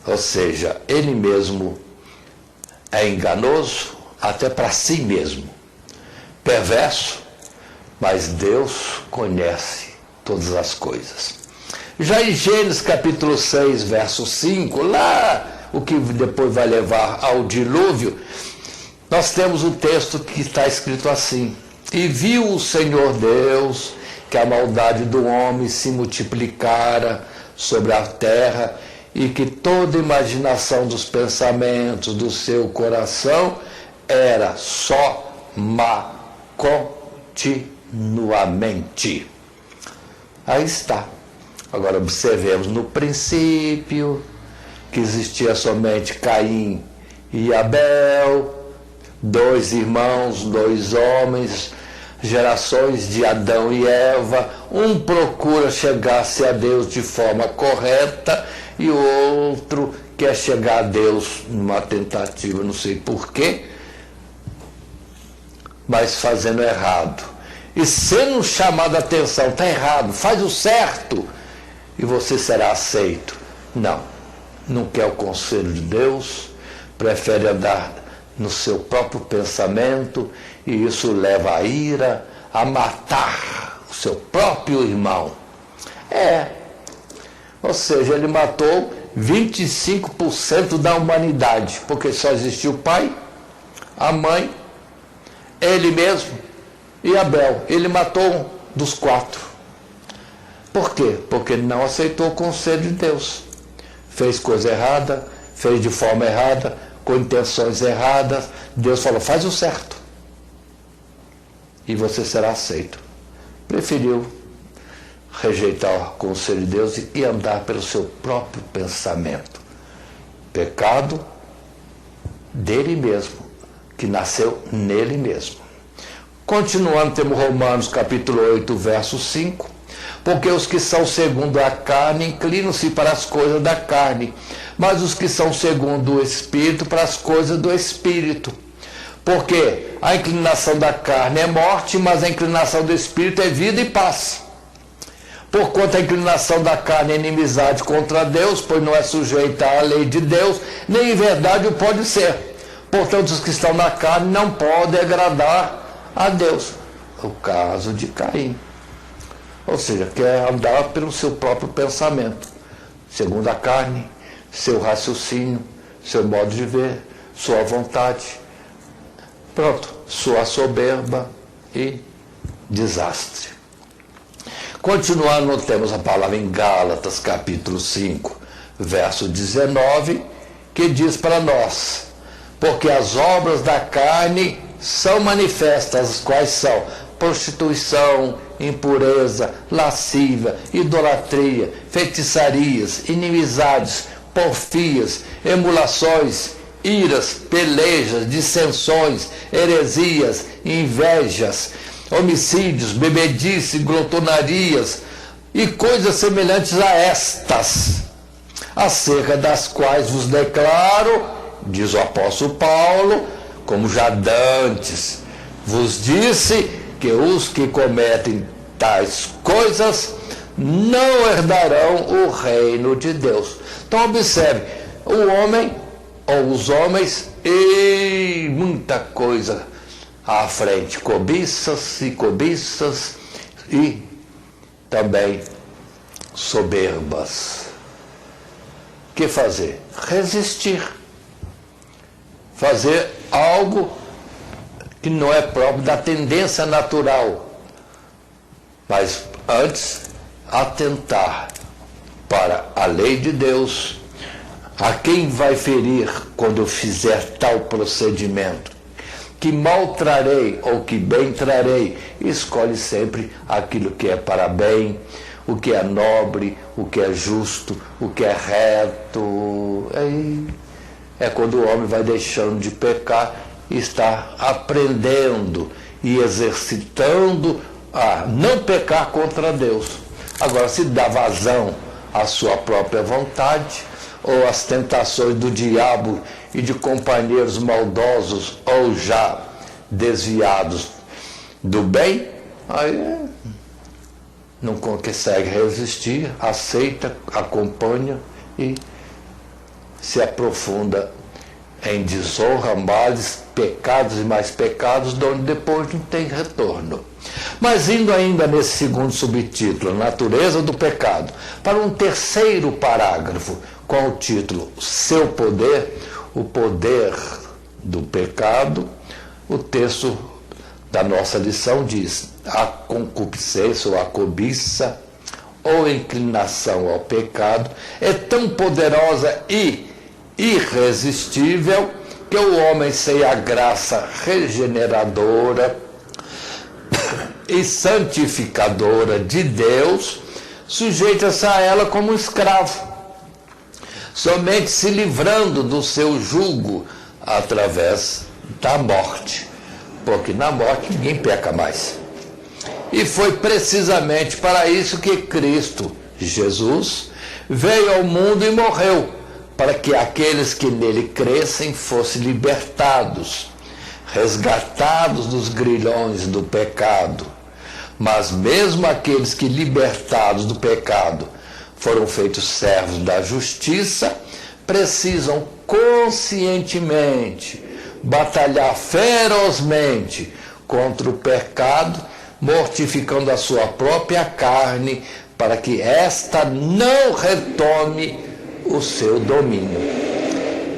Speaker 2: ou seja, ele mesmo é enganoso até para si mesmo, perverso, mas Deus conhece todas as coisas. Já em Gênesis capítulo 6, verso 5, lá o que depois vai levar ao dilúvio, nós temos um texto que está escrito assim: e viu o Senhor Deus que a maldade do homem se multiplicara sobre a terra, e que toda imaginação dos pensamentos do seu coração era só má continuamente. Aí está. Agora observemos no princípio que existia somente Caim e Abel, dois irmãos, dois homens, gerações de Adão e Eva. Um procura chegar-se a Deus de forma correta e o outro quer chegar a Deus numa tentativa, não sei porquê, mas fazendo errado. E sendo chamado a atenção, está errado, faz o certo e você será aceito. Não quer o conselho de Deus, prefere andar no seu próprio pensamento, e isso leva à ira, a matar o seu próprio irmão. Ou seja, ele matou 25% da humanidade, porque só existiu o pai, a mãe, ele mesmo e Abel. Ele matou um dos 4. Por quê? Porque ele não aceitou o conselho de Deus. Fez coisa errada, fez de forma errada, com intenções erradas. Deus falou: faz o certo e você será aceito. Preferiu rejeitar o conselho de Deus e andar pelo seu próprio pensamento. Pecado dele mesmo, que nasceu nele mesmo. Continuando, temos Romanos capítulo 8, verso 5. Porque os que são segundo a carne inclinam-se para as coisas da carne, mas os que são segundo o Espírito para as coisas do Espírito. Porque a inclinação da carne é morte, mas a inclinação do Espírito é vida e paz. Porquanto a inclinação da carne é inimizade contra Deus, pois não é sujeita à lei de Deus, nem em verdade o pode ser. Portanto, os que estão na carne não podem agradar a Deus. O caso de Caim. Ou seja, quer andar pelo seu próprio pensamento, segundo a carne, seu raciocínio, seu modo de ver, sua vontade. Pronto, sua soberba e desastre. Continuando, temos a palavra em Gálatas, capítulo 5, verso 19, que diz para nós: porque as obras da carne são manifestas, as quais são prostituição, impureza, lascívia, idolatria, feitiçarias, inimizades, porfias, emulações, iras, pelejas, dissensões, heresias, invejas, homicídios, bebedice, glotonarias e coisas semelhantes a estas, acerca das quais vos declaro, diz o apóstolo Paulo, como já dantes vos disse, que os que cometem tais coisas não herdarão o reino de Deus. Então observe, o homem ou os homens, e muita coisa à frente, cobiças e também soberbas. O que fazer? Resistir. Fazer algo que não é próprio da tendência natural, mas antes atentar para a lei de Deus. A quem vai ferir quando eu fizer tal procedimento? Que mal trarei ou que bem trarei? Escolhe sempre aquilo que é para bem, o que é nobre, o que é justo, o que é reto. É quando o homem vai deixando de pecar e está aprendendo e exercitando a não pecar contra Deus. Agora, se dá vazão à sua própria vontade, ou às tentações do diabo e de companheiros maldosos ou já desviados do bem, aí não consegue resistir, aceita, acompanha e se aprofunda em desonra, males, pecados e mais pecados, de onde depois não tem retorno. Mas indo ainda nesse segundo subtítulo, Natureza do Pecado, para um terceiro parágrafo, com o título Seu Poder, o poder do pecado, o texto da nossa lição diz: a concupiscência ou a cobiça ou inclinação ao pecado é tão poderosa e irresistível que o homem, sem a graça regeneradora e santificadora de Deus, sujeita-se a ela como escravo, somente se livrando do seu jugo através da morte, porque na morte ninguém peca mais. E foi precisamente para isso que Cristo Jesus veio ao mundo e morreu, para que aqueles que nele crescem fossem libertados, resgatados dos grilhões do pecado. Mas mesmo aqueles que, libertados do pecado, foram feitos servos da justiça, precisam conscientemente batalhar ferozmente contra o pecado, mortificando a sua própria carne, para que esta não retome o seu domínio.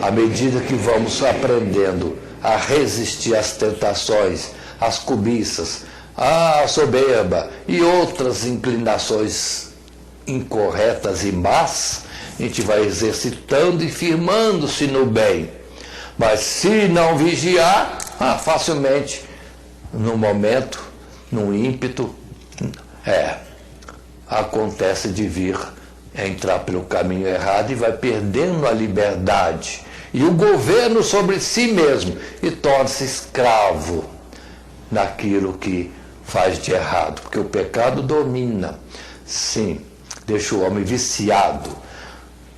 Speaker 2: À medida que vamos aprendendo a resistir às tentações, às cobiças, à soberba e outras inclinações incorretas e más, a gente vai exercitando e firmando-se no bem. Mas se não vigiar, facilmente, no momento, no ímpeto, acontece de vir entrar pelo caminho errado e vai perdendo a liberdade e o governo sobre si mesmo e torna-se escravo naquilo que faz de errado, porque o pecado domina, sim, deixa o homem viciado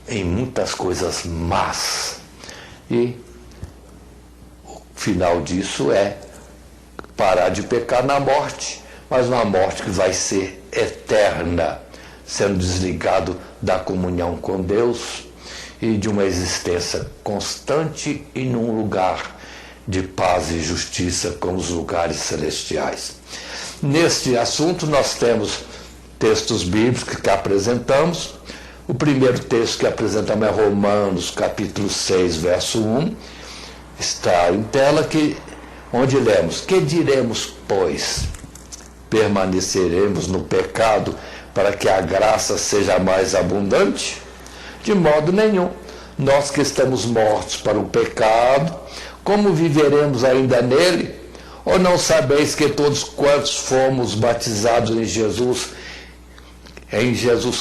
Speaker 2: em muitas coisas más, e o final disso é parar de pecar na morte, mas uma morte que vai ser eterna, sendo desligado da comunhão com Deus e de uma existência constante e num lugar de paz e justiça como os lugares celestiais. Neste assunto nós temos textos bíblicos que apresentamos. O primeiro texto que apresentamos é Romanos, capítulo 6, verso 1. Está em tela, onde lemos: que diremos, pois? Permaneceremos no pecado para que a graça seja mais abundante? De modo nenhum. Nós que estamos mortos para o pecado, como viveremos ainda nele? Ou não sabeis que todos quantos fomos batizados em Jesus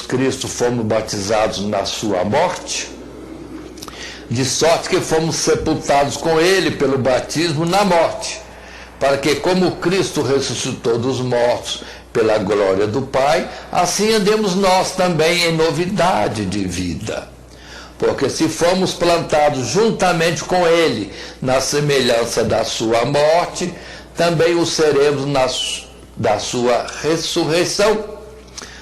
Speaker 2: Cristo, fomos batizados na sua morte? De sorte que fomos sepultados com ele pelo batismo na morte, para que, como Cristo ressuscitou dos mortos pela glória do Pai, assim andemos nós também em novidade de vida. Porque se fomos plantados juntamente com ele na semelhança da sua morte, também o seremos da sua ressurreição.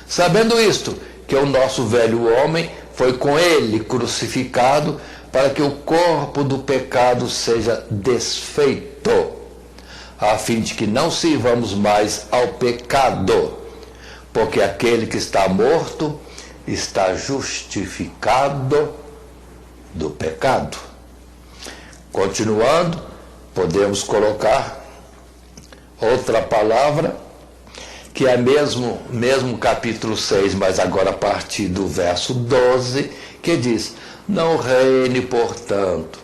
Speaker 2: Sabendo isto, que o nosso velho homem foi com ele crucificado, para que o corpo do pecado seja desfeito, a fim de que não sirvamos mais ao pecado, porque aquele que está morto está justificado do pecado. Continuando, podemos colocar outra palavra, que é mesmo capítulo 6, mas agora a partir do verso 12, que diz: não reine, portanto,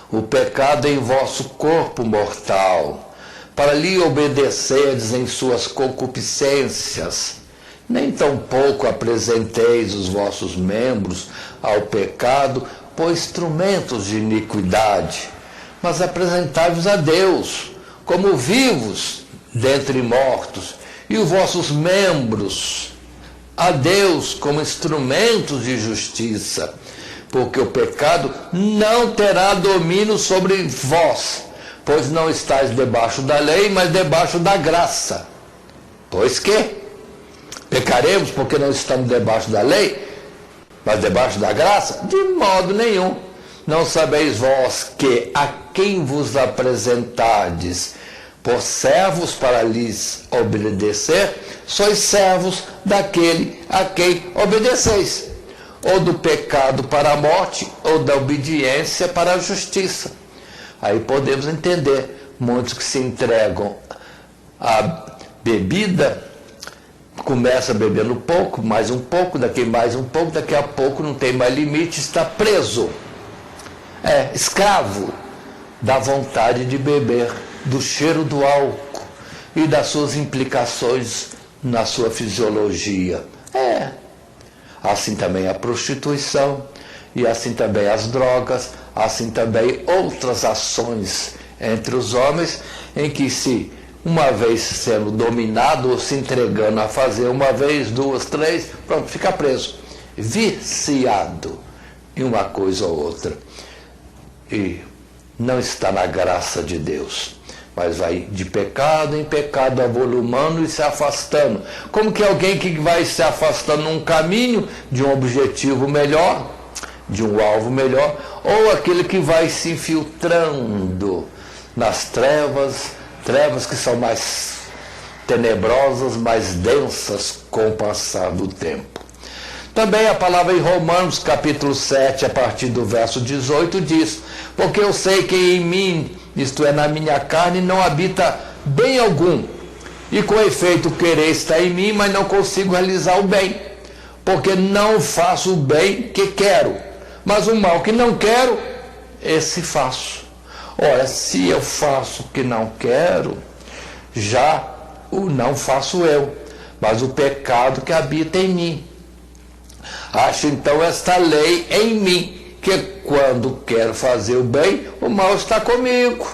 Speaker 2: o pecado em vosso corpo mortal, para lhe obedecerdes em suas concupiscências. Nem tampouco apresenteis os vossos membros ao pecado por instrumentos de iniquidade, mas apresentai-vos a Deus como vivos dentre mortos, e os vossos membros a Deus como instrumentos de justiça, porque o pecado não terá domínio sobre vós, pois não estáis debaixo da lei, mas debaixo da graça. Pois que pecaremos porque não estamos debaixo da lei, mas debaixo da graça? De modo nenhum. Não sabeis vós que a quem vos apresentardes por servos para lhes obedecer, sois servos daquele a quem obedeceis, ou do pecado para a morte, ou da obediência para a justiça. Aí podemos entender, muitos que se entregam à bebida, começa bebendo pouco, mais um pouco, daqui mais um pouco, daqui a pouco não tem mais limite, está preso, escravo da vontade de beber, do cheiro do álcool e das suas implicações na sua fisiologia. Assim também a prostituição, e assim também as drogas, assim também outras ações entre os homens, em que se, uma vez sendo dominado ou se entregando a fazer uma vez, duas, três, pronto, fica preso, viciado em uma coisa ou outra. E não está na graça de Deus, mas vai de pecado em pecado, avolumando e se afastando. Como que alguém que vai se afastando num caminho de um objetivo melhor, de um alvo melhor, ou aquele que vai se infiltrando nas trevas que são mais tenebrosas, mais densas com o passar do tempo. Também a palavra em Romanos, capítulo 7, a partir do verso 18, diz: porque eu sei que em mim, isto é, na minha carne, não habita bem algum, e com efeito querer está em mim, mas não consigo realizar o bem, porque não faço o bem que quero, mas o mal que não quero, esse faço. Ora, se eu faço o que não quero, já o não faço eu, mas o pecado que habita em mim. Acho então esta lei em mim, que quando quero fazer o bem, o mal está comigo.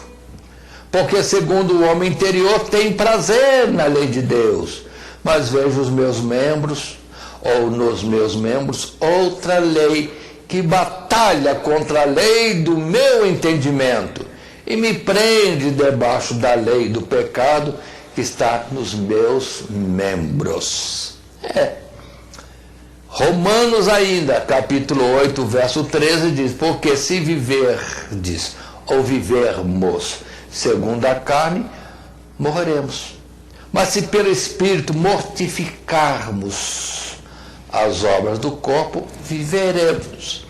Speaker 2: Porque segundo o homem interior tem prazer na lei de Deus, mas vejo os meus membros, ou nos meus membros, outra lei que batalha contra a lei do meu entendimento e me prende debaixo da lei do pecado que está nos meus membros. Romanos ainda, capítulo 8, verso 13, diz: porque se viverdes ou vivermos segundo a carne, morreremos. Mas se pelo Espírito mortificarmos as obras do corpo, viveremos.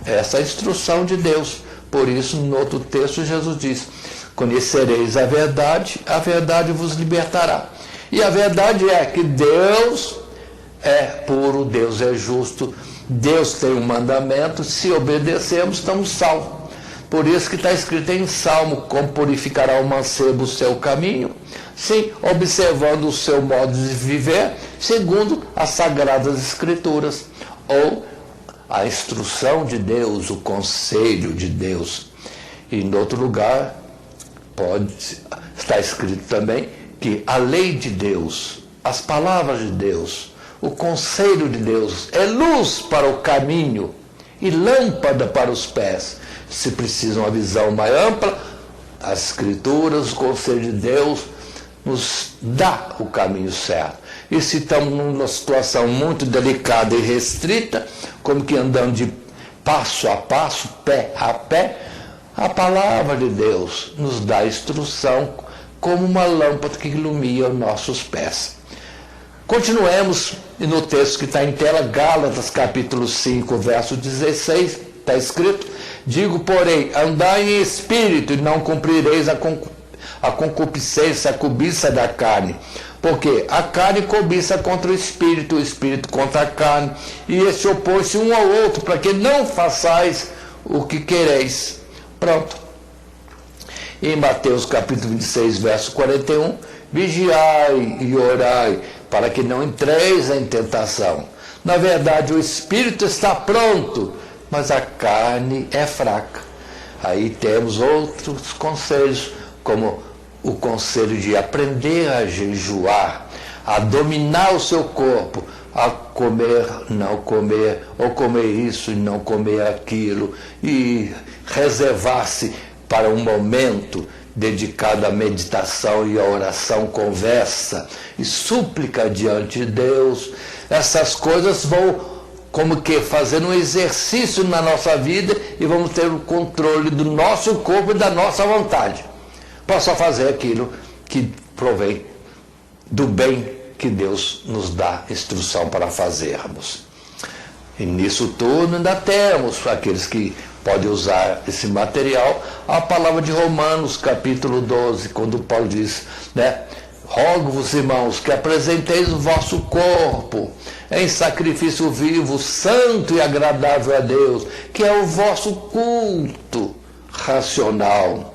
Speaker 2: Essa é a instrução de Deus. Por isso, no outro texto, Jesus diz: conhecereis a verdade vos libertará. E a verdade é que Deus é puro, Deus é justo, Deus tem um mandamento, se obedecemos, estamos salvos. Por isso que está escrito em Salmo: como purificará o mancebo o seu caminho? Sim, observando o seu modo de viver, segundo as Sagradas Escrituras, ou a instrução de Deus, o conselho de Deus. E em outro lugar, está escrito também que a lei de Deus, as palavras de Deus, o conselho de Deus é luz para o caminho e lâmpada para os pés. Se precisa uma visão mais ampla, as Escrituras, o conselho de Deus nos dá o caminho certo. E se estamos numa situação muito delicada e restrita, como que andando de passo a passo, pé a pé, a palavra de Deus nos dá instrução como uma lâmpada que ilumina os nossos pés. Continuemos no texto que está em tela, Gálatas capítulo 5, verso 16, está escrito: digo, porém, andai em espírito e não cumprireis a concupiscência, a cobiça da carne. Porque a carne cobiça contra o espírito contra a carne, e esse opõe-se um ao outro, para que não façais o que quereis. Pronto. Em Mateus capítulo 26, verso 41, vigiai e orai, para que não entreis em tentação. Na verdade, o espírito está pronto, mas a carne é fraca. Aí temos outros conselhos, como o conselho de aprender a jejuar, a dominar o seu corpo, a comer, não comer, ou comer isso e não comer aquilo, e reservar-se para um momento dedicado à meditação e à oração, conversa e súplica diante de Deus. Essas coisas vão como que fazer um exercício na nossa vida e vamos ter o controle do nosso corpo e da nossa vontade. Possa fazer aquilo que provém do bem que Deus nos dá instrução para fazermos. E nisso tudo ainda temos aqueles que podem usar esse material, a palavra de Romanos, capítulo 12, quando Paulo diz, né? Rogo-vos, irmãos, que apresenteis o vosso corpo em sacrifício vivo, santo e agradável a Deus, que é o vosso culto racional.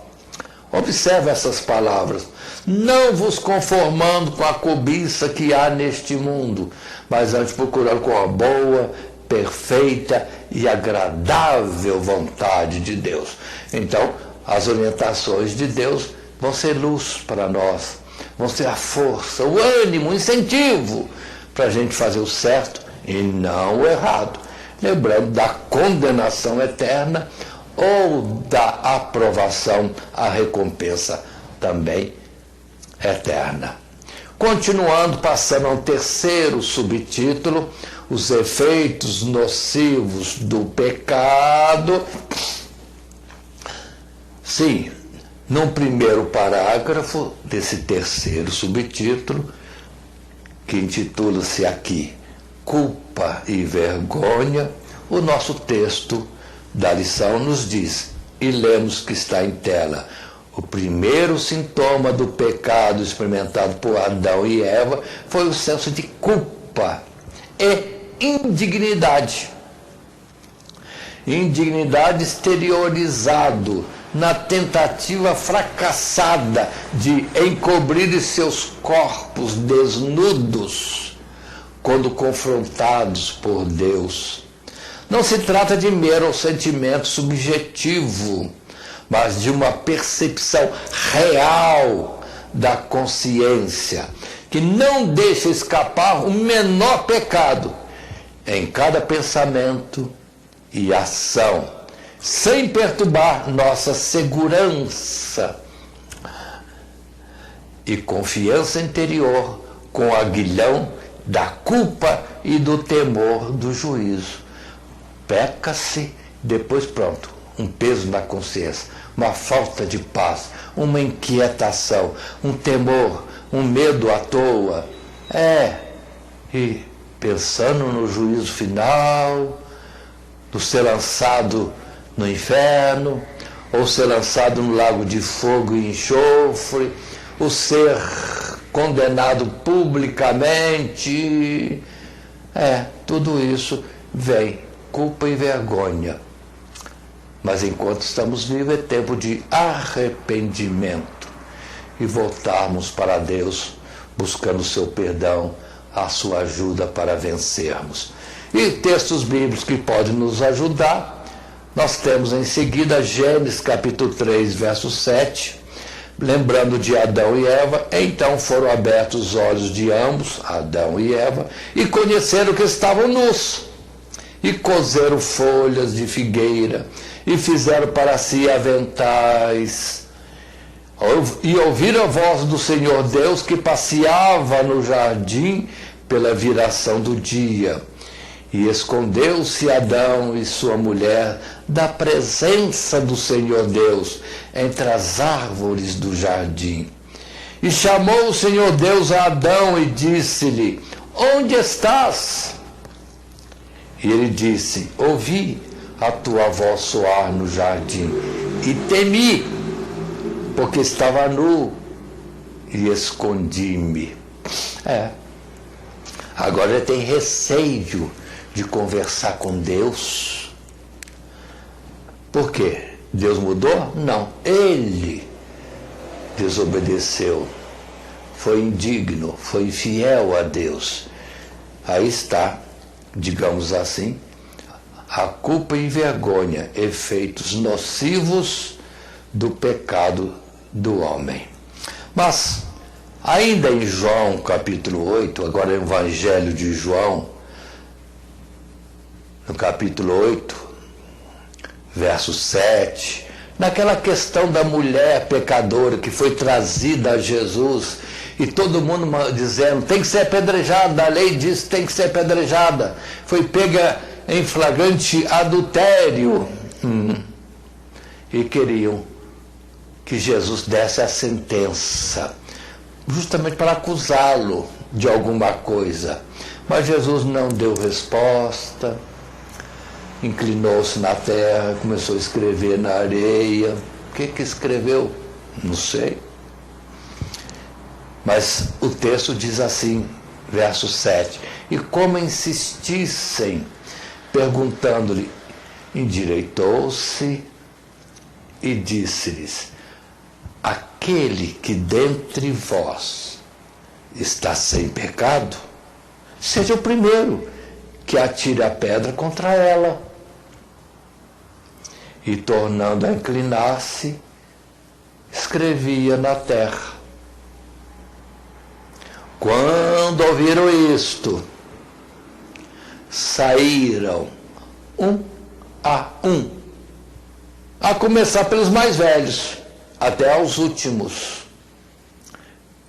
Speaker 2: Observe essas palavras. Não vos conformando com a cobiça que há neste mundo, mas antes procurando com a boa, perfeita e agradável vontade de Deus. Então, as orientações de Deus vão ser luz para nós, vão ser a força, o ânimo, o incentivo para a gente fazer o certo e não o errado. Lembrando da condenação eterna ou da aprovação, a recompensa também eterna. Continuando, passando ao terceiro subtítulo, os efeitos nocivos do pecado. Sim, no primeiro parágrafo desse terceiro subtítulo, que intitula-se aqui Culpa e Vergonha, o nosso texto da lição nos diz, e lemos que está em tela: o primeiro sintoma do pecado experimentado por Adão e Eva foi o senso de culpa e indignidade. Indignidade exteriorizado na tentativa fracassada de encobrir seus corpos desnudos quando confrontados por Deus. Não se trata de mero sentimento subjetivo, mas de uma percepção real da consciência, que não deixa escapar o menor pecado em cada pensamento e ação, sem perturbar nossa segurança e confiança interior com o aguilhão da culpa e do temor do juízo. Peca-se, depois pronto, um peso na consciência, uma falta de paz, uma inquietação, um temor, um medo à toa. E pensando no juízo final, do ser lançado no inferno, ou ser lançado no lago de fogo e enxofre, o ser condenado publicamente. Tudo isso vem, culpa e vergonha. Mas enquanto estamos vivos é tempo de arrependimento e voltarmos para Deus, buscando o seu perdão, a sua ajuda para vencermos. E textos bíblicos que podem nos ajudar, nós temos em seguida Gênesis capítulo 3, verso 7, lembrando de Adão e Eva. Então foram abertos os olhos de ambos, Adão e Eva, e conheceram que estavam nus, e coseram folhas de figueira, e fizeram para si aventais, e ouviram a voz do Senhor Deus que passeava no jardim pela viração do dia. E escondeu-se Adão e sua mulher da presença do Senhor Deus entre as árvores do jardim. E chamou o Senhor Deus a Adão e disse-lhe: onde estás? E ele disse: ouvi a tua voz soar no jardim e temi, porque estava nu e escondi-me. Agora ele tem receio de conversar com Deus. Por quê? Deus mudou? Não. Ele desobedeceu, foi indigno, foi infiel a Deus. Aí está, digamos assim, a culpa e vergonha, efeitos nocivos do pecado do homem. Mas, ainda em João capítulo 8, agora é o Evangelho de João, no capítulo 8, verso 7, naquela questão da mulher pecadora que foi trazida a Jesus, e todo mundo dizendo, tem que ser apedrejada, a lei diz que tem que ser apedrejada, foi pega em flagrante adultério, e queriam que Jesus desse a sentença, justamente para acusá-lo de alguma coisa, mas Jesus não deu resposta, inclinou-se na terra, começou a escrever na areia. O que escreveu? Não sei. Mas o texto diz assim, verso 7, e como insistissem, perguntando-lhe, endireitou-se e disse-lhes, aquele que dentre vós está sem pecado, seja o primeiro que atire a pedra contra ela. E tornando a inclinar-se, escrevia na terra. Quando ouviram isto, saíram um, a começar pelos mais velhos, até aos últimos.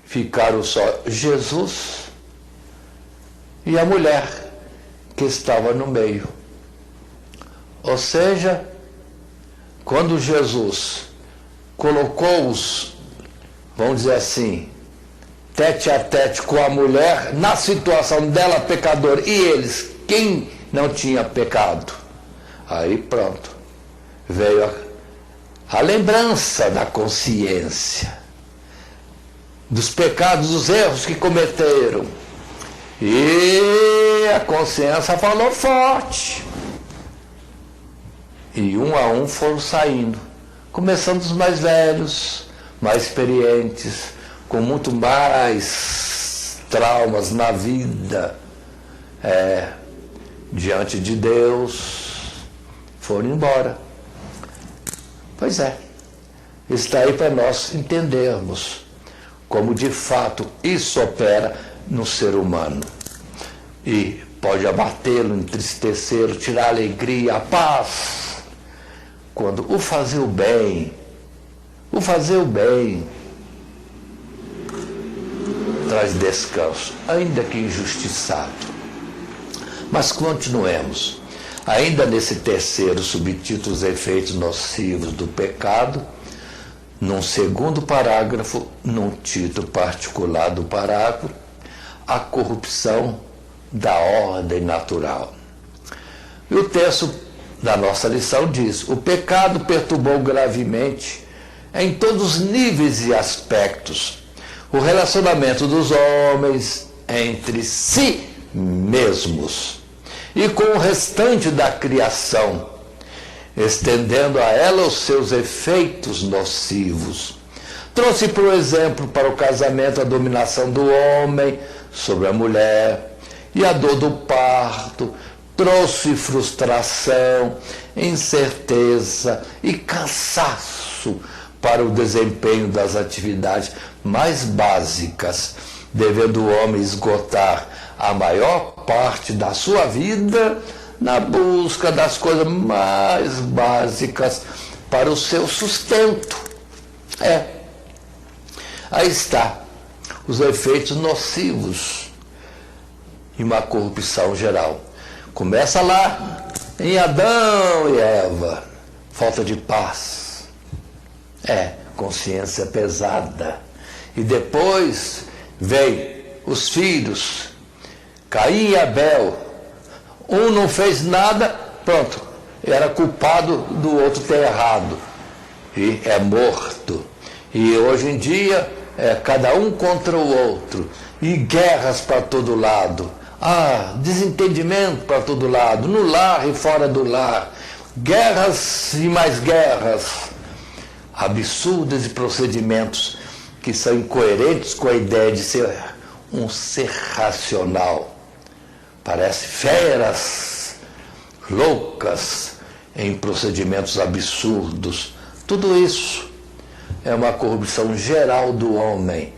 Speaker 2: Ficaram só Jesus e a mulher que estava no meio. Ou seja, quando Jesus colocou-os, vamos dizer assim, tete a tete com a mulher, na situação dela pecadora, e eles, quem não tinha pecado, aí pronto, veio a lembrança da consciência, dos pecados, dos erros que cometeram, e a consciência falou forte. E um a um foram saindo, começando os mais velhos, mais experientes, com muito mais traumas na vida, diante de Deus, foram embora. Pois é, está aí para nós entendermos como de fato isso opera no ser humano. E pode abatê-lo, entristecê-lo, tirar a alegria, a paz, quando o fazer o bem traz descanso, ainda que injustiçado. Mas continuemos. Ainda nesse terceiro subtítulo, os efeitos nocivos do pecado, num segundo parágrafo, num título particular do parágrafo, a corrupção da ordem natural. E o texto da nossa lição diz: o pecado perturbou gravemente, em todos os níveis e aspectos, o relacionamento dos homens entre si mesmos e com o restante da criação, estendendo a ela os seus efeitos nocivos. Trouxe, por exemplo, para o casamento a dominação do homem sobre a mulher e a dor do parto. Trouxe frustração, incerteza e cansaço para o desempenho das atividades mais básicas, devendo o homem esgotar a maior parte da sua vida na busca das coisas mais básicas para o seu sustento. Aí está os efeitos nocivos e uma corrupção geral. Começa lá em Adão e Eva, falta de paz, consciência pesada. E depois vem os filhos, Caim e Abel. Um não fez nada, pronto, era culpado do outro ter errado e é morto. E hoje em dia é cada um contra o outro e guerras para todo lado. Desentendimento para todo lado, no lar e fora do lar, guerras e mais guerras, absurdos e procedimentos que são incoerentes com a ideia de ser um ser racional. Parece feras loucas em procedimentos absurdos. Tudo isso é uma corrupção geral do homem,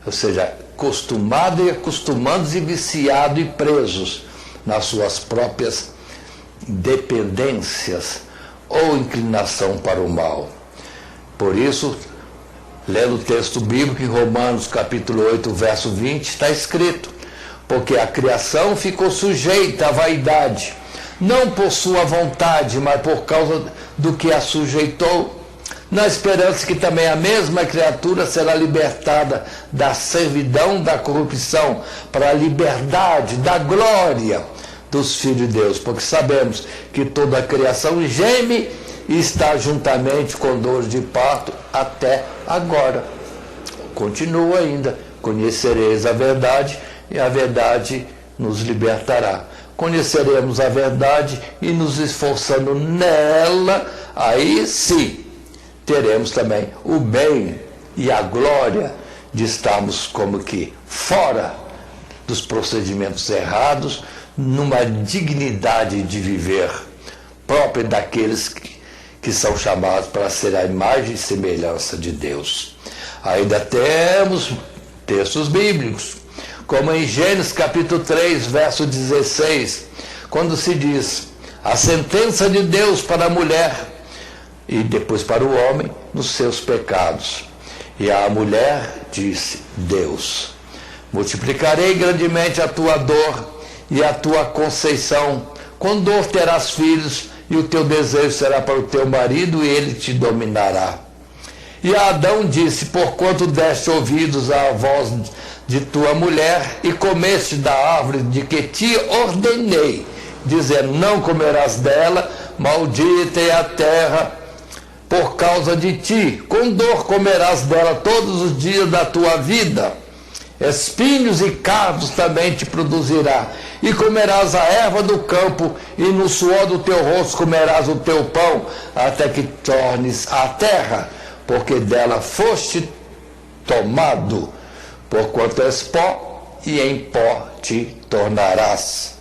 Speaker 2: ou seja, acostumado e acostumando e viciado e presos nas suas próprias dependências ou inclinação para o mal. Por isso, lendo o texto bíblico em Romanos capítulo 8, verso 20, está escrito: porque a criação ficou sujeita à vaidade, não por sua vontade, mas por causa do que a sujeitou, na esperança que também a mesma criatura será libertada da servidão, da corrupção, para a liberdade, da glória dos filhos de Deus. Porque sabemos que toda a criação geme e está juntamente com dores de parto até agora. Continua ainda: conhecereis a verdade e a verdade nos libertará. Conheceremos a verdade e nos esforçando nela, aí sim teremos também o bem e a glória de estarmos como que fora dos procedimentos errados, numa dignidade de viver própria daqueles que são chamados para ser a imagem e semelhança de Deus. Ainda temos textos bíblicos, como em Gênesis capítulo 3, verso 16, quando se diz: a sentença de Deus para a mulher e depois para o homem nos seus pecados. E a mulher disse: Deus, multiplicarei grandemente a tua dor e a tua conceição. Com dor terás filhos, e o teu desejo será para o teu marido, e ele te dominará. E Adão disse: porquanto deste ouvidos à voz de tua mulher, e comeste da árvore de que te ordenei, dizendo: não comerás dela, maldita é a terra por causa de ti, com dor comerás dela todos os dias da tua vida, espinhos e cardos também te produzirá, e comerás a erva do campo, e no suor do teu rosto comerás o teu pão, até que tornes a terra, porque dela foste tomado, porquanto és pó, e em pó te tornarás.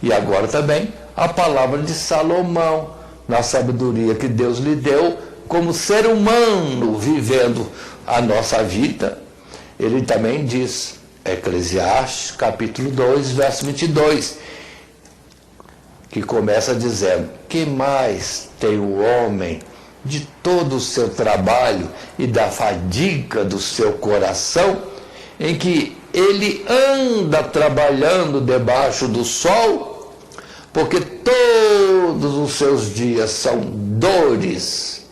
Speaker 2: E agora também a palavra de Salomão, na sabedoria que Deus lhe deu como ser humano vivendo a nossa vida. Ele também diz, Eclesiastes capítulo 2, verso 22, que começa dizendo: que mais tem o homem de todo o seu trabalho e da fadiga do seu coração, em que ele anda trabalhando debaixo do sol, porque todos os seus dias são dores,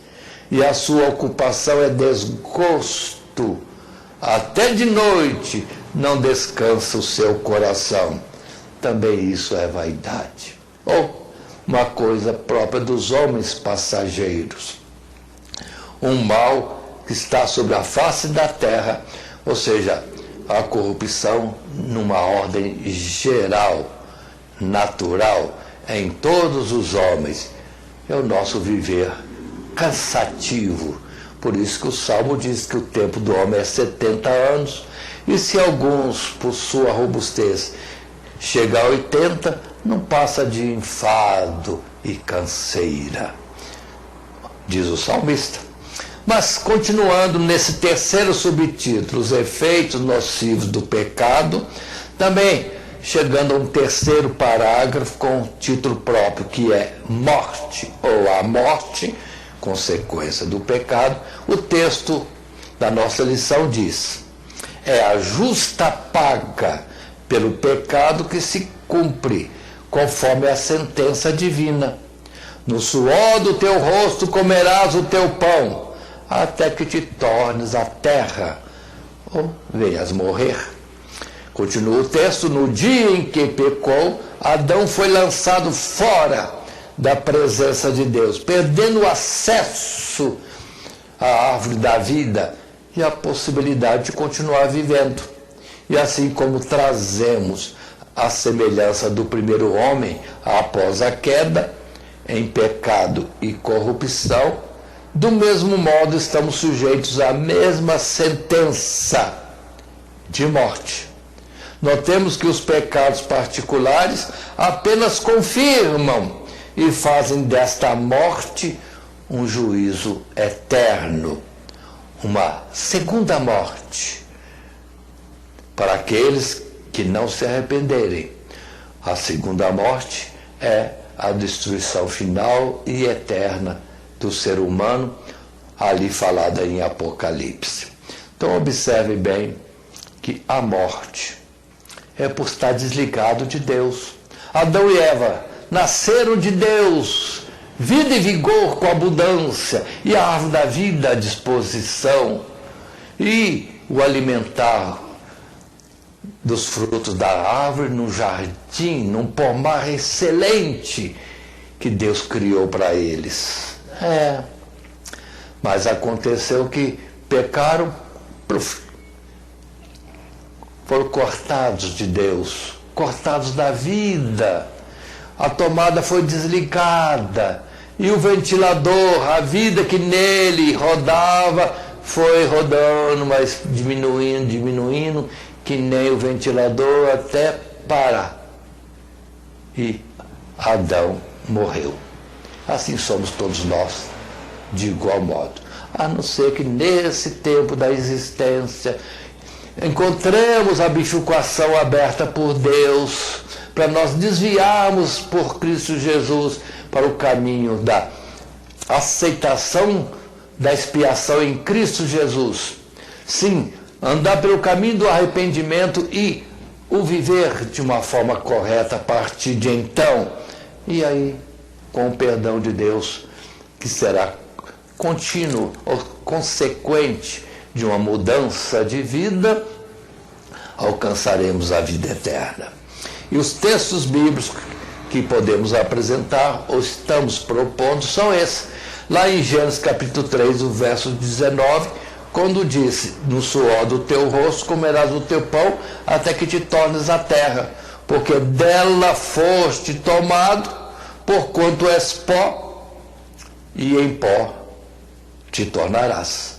Speaker 2: e a sua ocupação é desgosto. Até de noite não descansa o seu coração. Também isso é vaidade, ou uma coisa própria dos homens passageiros. Um mal que está sobre a face da terra, Ou seja, a corrupção numa ordem geral, natural, em todos os homens. É o nosso viver cansativo. Por isso que o Salmo diz que o tempo do homem é 70 anos, e se alguns, por sua robustez, chega a 80, não passa de enfado e canseira, diz o salmista. Mas, continuando nesse terceiro subtítulo, os efeitos nocivos do pecado, também chegando a um terceiro parágrafo com um título próprio, que é Morte, ou a morte, consequência do pecado, o texto da nossa lição diz: é a justa paga pelo pecado que se cumpre, conforme a sentença divina. No suor do teu rosto comerás o teu pão, até que te tornes a terra, ou venhas morrer. Continua o texto: no dia em que pecou, Adão foi lançado fora da presença de Deus, perdendo o acesso à árvore da vida e a possibilidade de continuar vivendo. E assim como trazemos a semelhança do primeiro homem após a queda, em pecado e corrupção, do mesmo modo estamos sujeitos à mesma sentença de morte. Notemos que os pecados particulares apenas confirmam e fazem desta morte um juízo eterno, uma segunda morte, para aqueles que não se arrependerem. A segunda morte é a destruição final e eterna do ser humano, ali falada em Apocalipse. Então observe bem que a morte é por estar desligado de Deus. Adão e Eva nasceram de Deus, vida e vigor com abundância, e a árvore da vida à disposição, e o alimentar dos frutos da árvore num jardim, num pomar excelente que Deus criou para eles. Mas aconteceu que pecaram, foram cortados de Deus, cortados da vida. A tomada foi desligada e o ventilador, a vida que nele rodava, foi rodando, mas diminuindo, que nem o ventilador, até parar. E Adão morreu. Assim somos todos nós, de igual modo. A não ser que nesse tempo da existência encontremos a bifurcação aberta por Deus, para nós desviarmos por Cristo Jesus para o caminho da aceitação da expiação em Cristo Jesus. Sim, andar pelo caminho do arrependimento e o viver de uma forma correta a partir de então. E aí, com o perdão de Deus, que será contínuo ou consequente de uma mudança de vida, alcançaremos a vida eterna. E os textos bíblicos que podemos apresentar ou estamos propondo são esses. Lá em Gênesis capítulo 3, o verso 19, quando disse: no suor do teu rosto comerás o teu pão, até que te tornes a terra, porque dela foste tomado, porquanto és pó, e em pó te tornarás.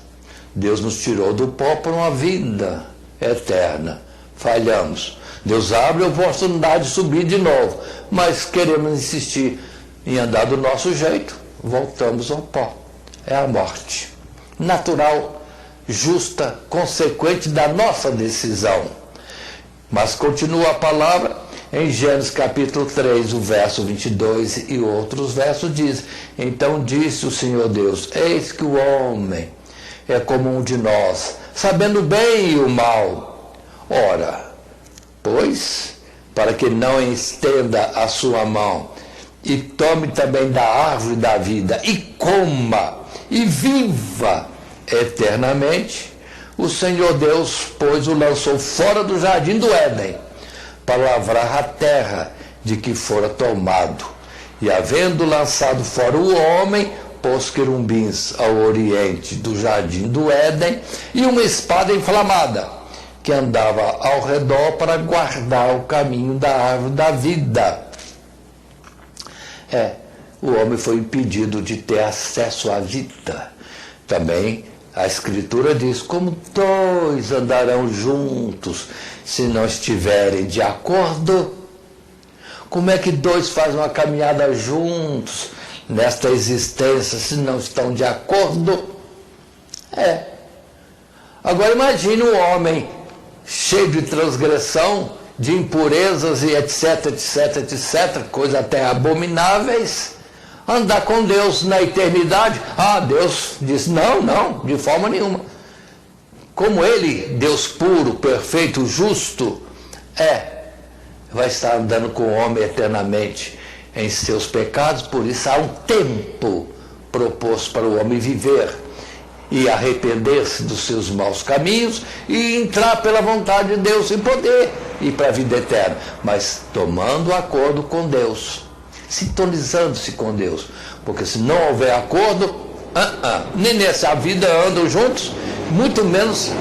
Speaker 2: Deus nos tirou do pó para uma vida eterna. Falhamos. Deus abre a oportunidade de subir de novo, mas queremos insistir em andar do nosso jeito, voltamos ao pó. É a morte natural, justa, consequente da nossa decisão. Mas continua a palavra em Gênesis capítulo 3, o verso 22 e outros versos diz: então disse o Senhor Deus: eis que o homem é como um de nós, sabendo o bem e o mal. Ora, pois, para que não estenda a sua mão e tome também da árvore da vida e coma e viva eternamente, o Senhor Deus, pois, o lançou fora do jardim do Éden para lavrar a terra de que fora tomado. E havendo lançado fora o homem, pôs querubins ao oriente do jardim do Éden e uma espada inflamada. que andava ao redor para guardar o caminho da árvore da vida. O homem foi impedido de ter acesso à vida. Também a Escritura diz: como dois andarão juntos se não estiverem de acordo? Como é que dois fazem uma caminhada juntos nesta existência se não estão de acordo? Agora imagine um homem cheio de transgressão, de impurezas e etc, etc, etc, coisas até abomináveis, andar com Deus na eternidade. Deus diz: não, de forma nenhuma. Como Ele, Deus puro, perfeito, justo, vai estar andando com o homem eternamente em seus pecados. Por isso há um tempo proposto para o homem viver e arrepender-se dos seus maus caminhos e entrar pela vontade de Deus e poder ir para a vida eterna, mas tomando acordo com Deus, sintonizando-se com Deus, porque se não houver acordo, nem nessa vida andam juntos, muito menos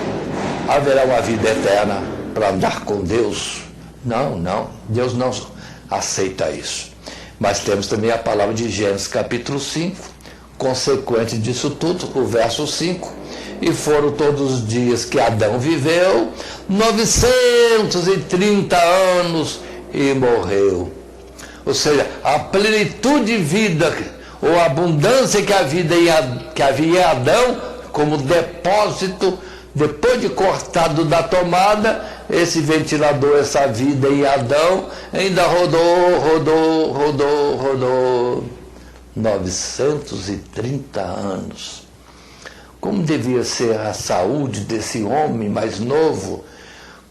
Speaker 2: haverá uma vida eterna para andar com Deus. Não, Deus não aceita isso. Mas temos também a palavra de Gênesis capítulo 5, consequente disso tudo, o verso 5: e foram todos os dias que Adão viveu 930 anos e morreu. Ou seja, a plenitude de vida, ou a abundância que havia em Adão, como depósito, depois de cortado da tomada, esse ventilador, essa vida em Adão, ainda rodou 930 anos. Como devia ser a saúde desse homem mais novo?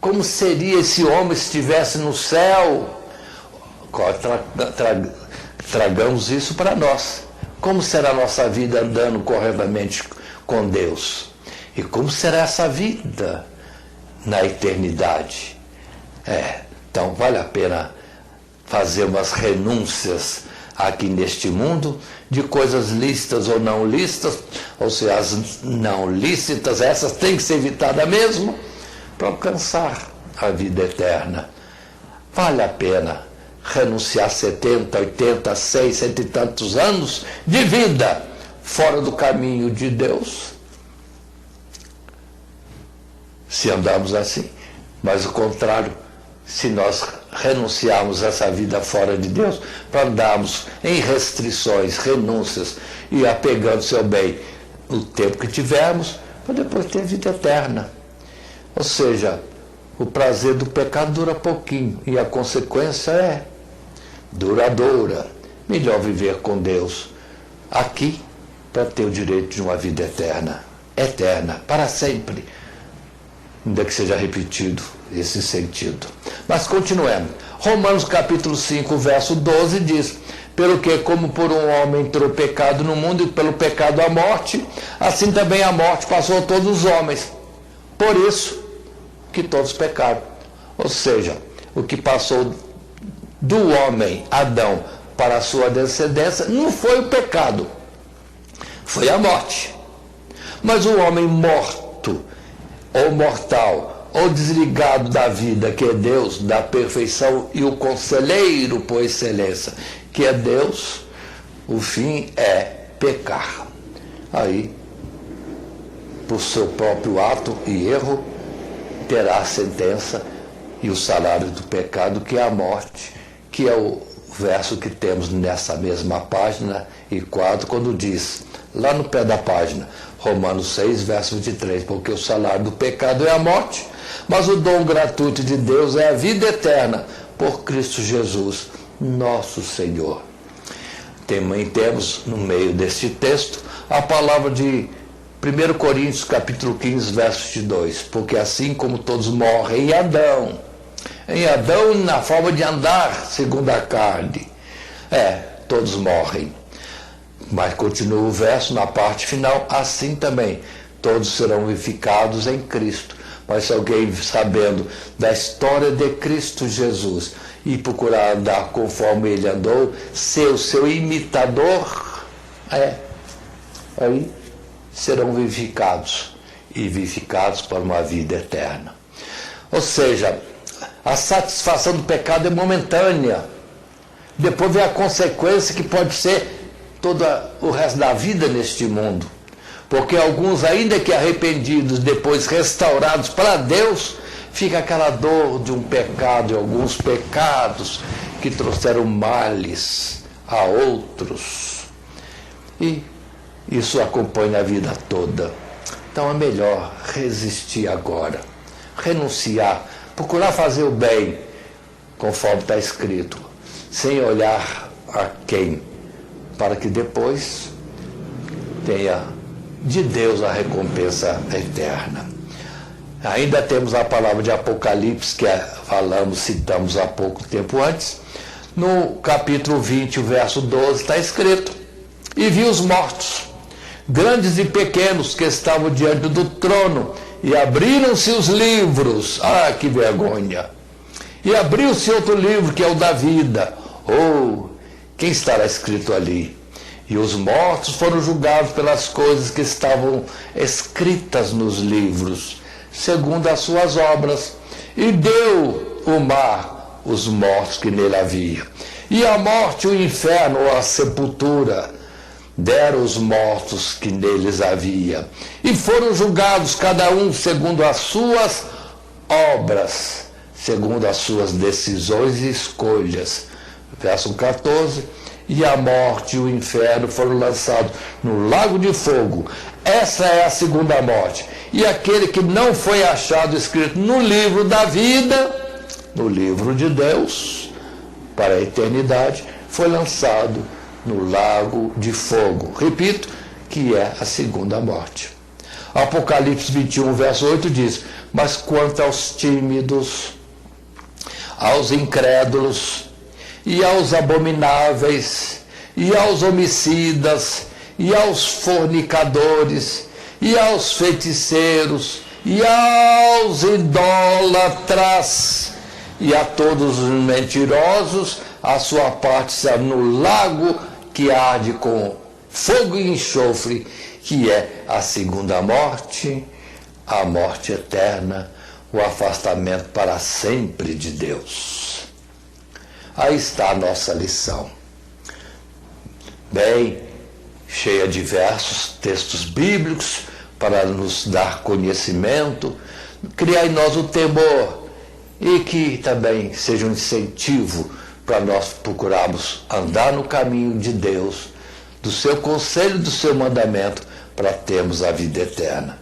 Speaker 2: Como seria esse homem se estivesse no céu? Tragamos isso para nós. Como será a nossa vida andando corretamente com Deus? E como será essa vida na eternidade? Então vale a pena fazer umas renúncias aqui neste mundo, de coisas lícitas ou não lícitas, ou seja, as não lícitas, essas têm que ser evitadas mesmo, para alcançar a vida eterna. Vale a pena renunciar 70, 80, 100, cento e tantos anos de vida fora do caminho de Deus? Se andarmos assim. Mas o contrário, se nós renunciarmos essa vida fora de Deus, para andarmos em restrições, renúncias e apegando seu bem o tempo que tivermos, para depois ter vida eterna. Ou seja, o prazer do pecado dura pouquinho e a consequência é duradoura. Melhor viver com Deus aqui para ter o direito de uma vida eterna, para sempre, ainda que seja repetido esse sentido. Mas continuemos. Romanos capítulo 5, verso 12 diz: pelo que, como por um homem entrou o pecado no mundo, e pelo pecado a morte, assim também a morte passou a todos os homens. Por isso que todos pecaram. Ou seja, o que passou do homem Adão para a sua descendência não foi o pecado, foi a morte. Mas o homem morto, ou mortal, ou desligado da vida, que é Deus, da perfeição, e o conselheiro por excelência, que é Deus, o fim é pecar. Aí, por seu próprio ato e erro, terá a sentença e o salário do pecado, que é a morte, que é o verso que temos nessa mesma página e quadro, quando diz, lá no pé da página, Romanos 6, verso 23, porque o salário do pecado é a morte, mas o dom gratuito de Deus é a vida eterna, por Cristo Jesus, nosso Senhor. Também temos, no meio deste texto, a palavra de 1 Coríntios, capítulo 15, verso 2, porque assim como todos morrem em Adão, na forma de andar segundo a carne, todos morrem. Mas continua o verso na parte final, assim também, todos serão vivificados em Cristo. Mas se alguém, sabendo da história de Cristo Jesus e procurar andar conforme ele andou, ser o seu imitador, aí serão vivificados, e vivificados para uma vida eterna. Ou seja, a satisfação do pecado é momentânea. Depois vem a consequência que pode ser todo o resto da vida neste mundo. Porque alguns, ainda que arrependidos, depois restaurados para Deus, fica aquela dor de um pecado, de alguns pecados que trouxeram males a outros. E isso acompanha a vida toda. Então é melhor resistir agora, renunciar, procurar fazer o bem, conforme está escrito, sem olhar a quem, para que depois tenha de Deus a recompensa eterna. Ainda temos a palavra de Apocalipse, que citamos há pouco tempo antes. No capítulo 20, o verso 12, está escrito: e vi os mortos, grandes e pequenos, que estavam diante do trono, e abriram-se os livros. Ah, que vergonha! E abriu-se outro livro, que é o da vida. Oh, quem estará escrito ali? E os mortos foram julgados pelas coisas que estavam escritas nos livros, segundo as suas obras. E deu o mar os mortos que nele havia. E a morte, o inferno, ou a sepultura, deram os mortos que neles havia. E foram julgados cada um segundo as suas obras, segundo as suas decisões e escolhas. Verso 14. E a morte e o inferno foram lançados no lago de fogo. Essa é a segunda morte. E aquele que não foi achado escrito no livro da vida, no livro de Deus, para a eternidade, foi lançado no lago de fogo. Repito, que é a segunda morte. Apocalipse 21, verso 8 diz: mas quanto aos tímidos, aos incrédulos, e aos abomináveis, e aos homicidas, e aos fornicadores, e aos feiticeiros, e aos idólatras, e a todos os mentirosos, a sua parte será no lago que arde com fogo e enxofre, que é a segunda morte, a morte eterna, o afastamento para sempre de Deus. Aí está a nossa lição, bem cheia de versos, textos bíblicos, para nos dar conhecimento, criar em nós o temor, e que também seja um incentivo para nós procurarmos andar no caminho de Deus, do seu conselho, do seu mandamento, para termos a vida eterna.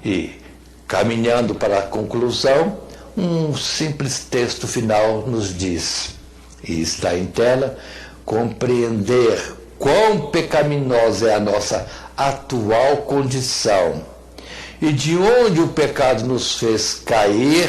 Speaker 2: E, caminhando para a conclusão, um simples texto final nos diz, e está em tela: compreender quão pecaminosa é a nossa atual condição e de onde o pecado nos fez cair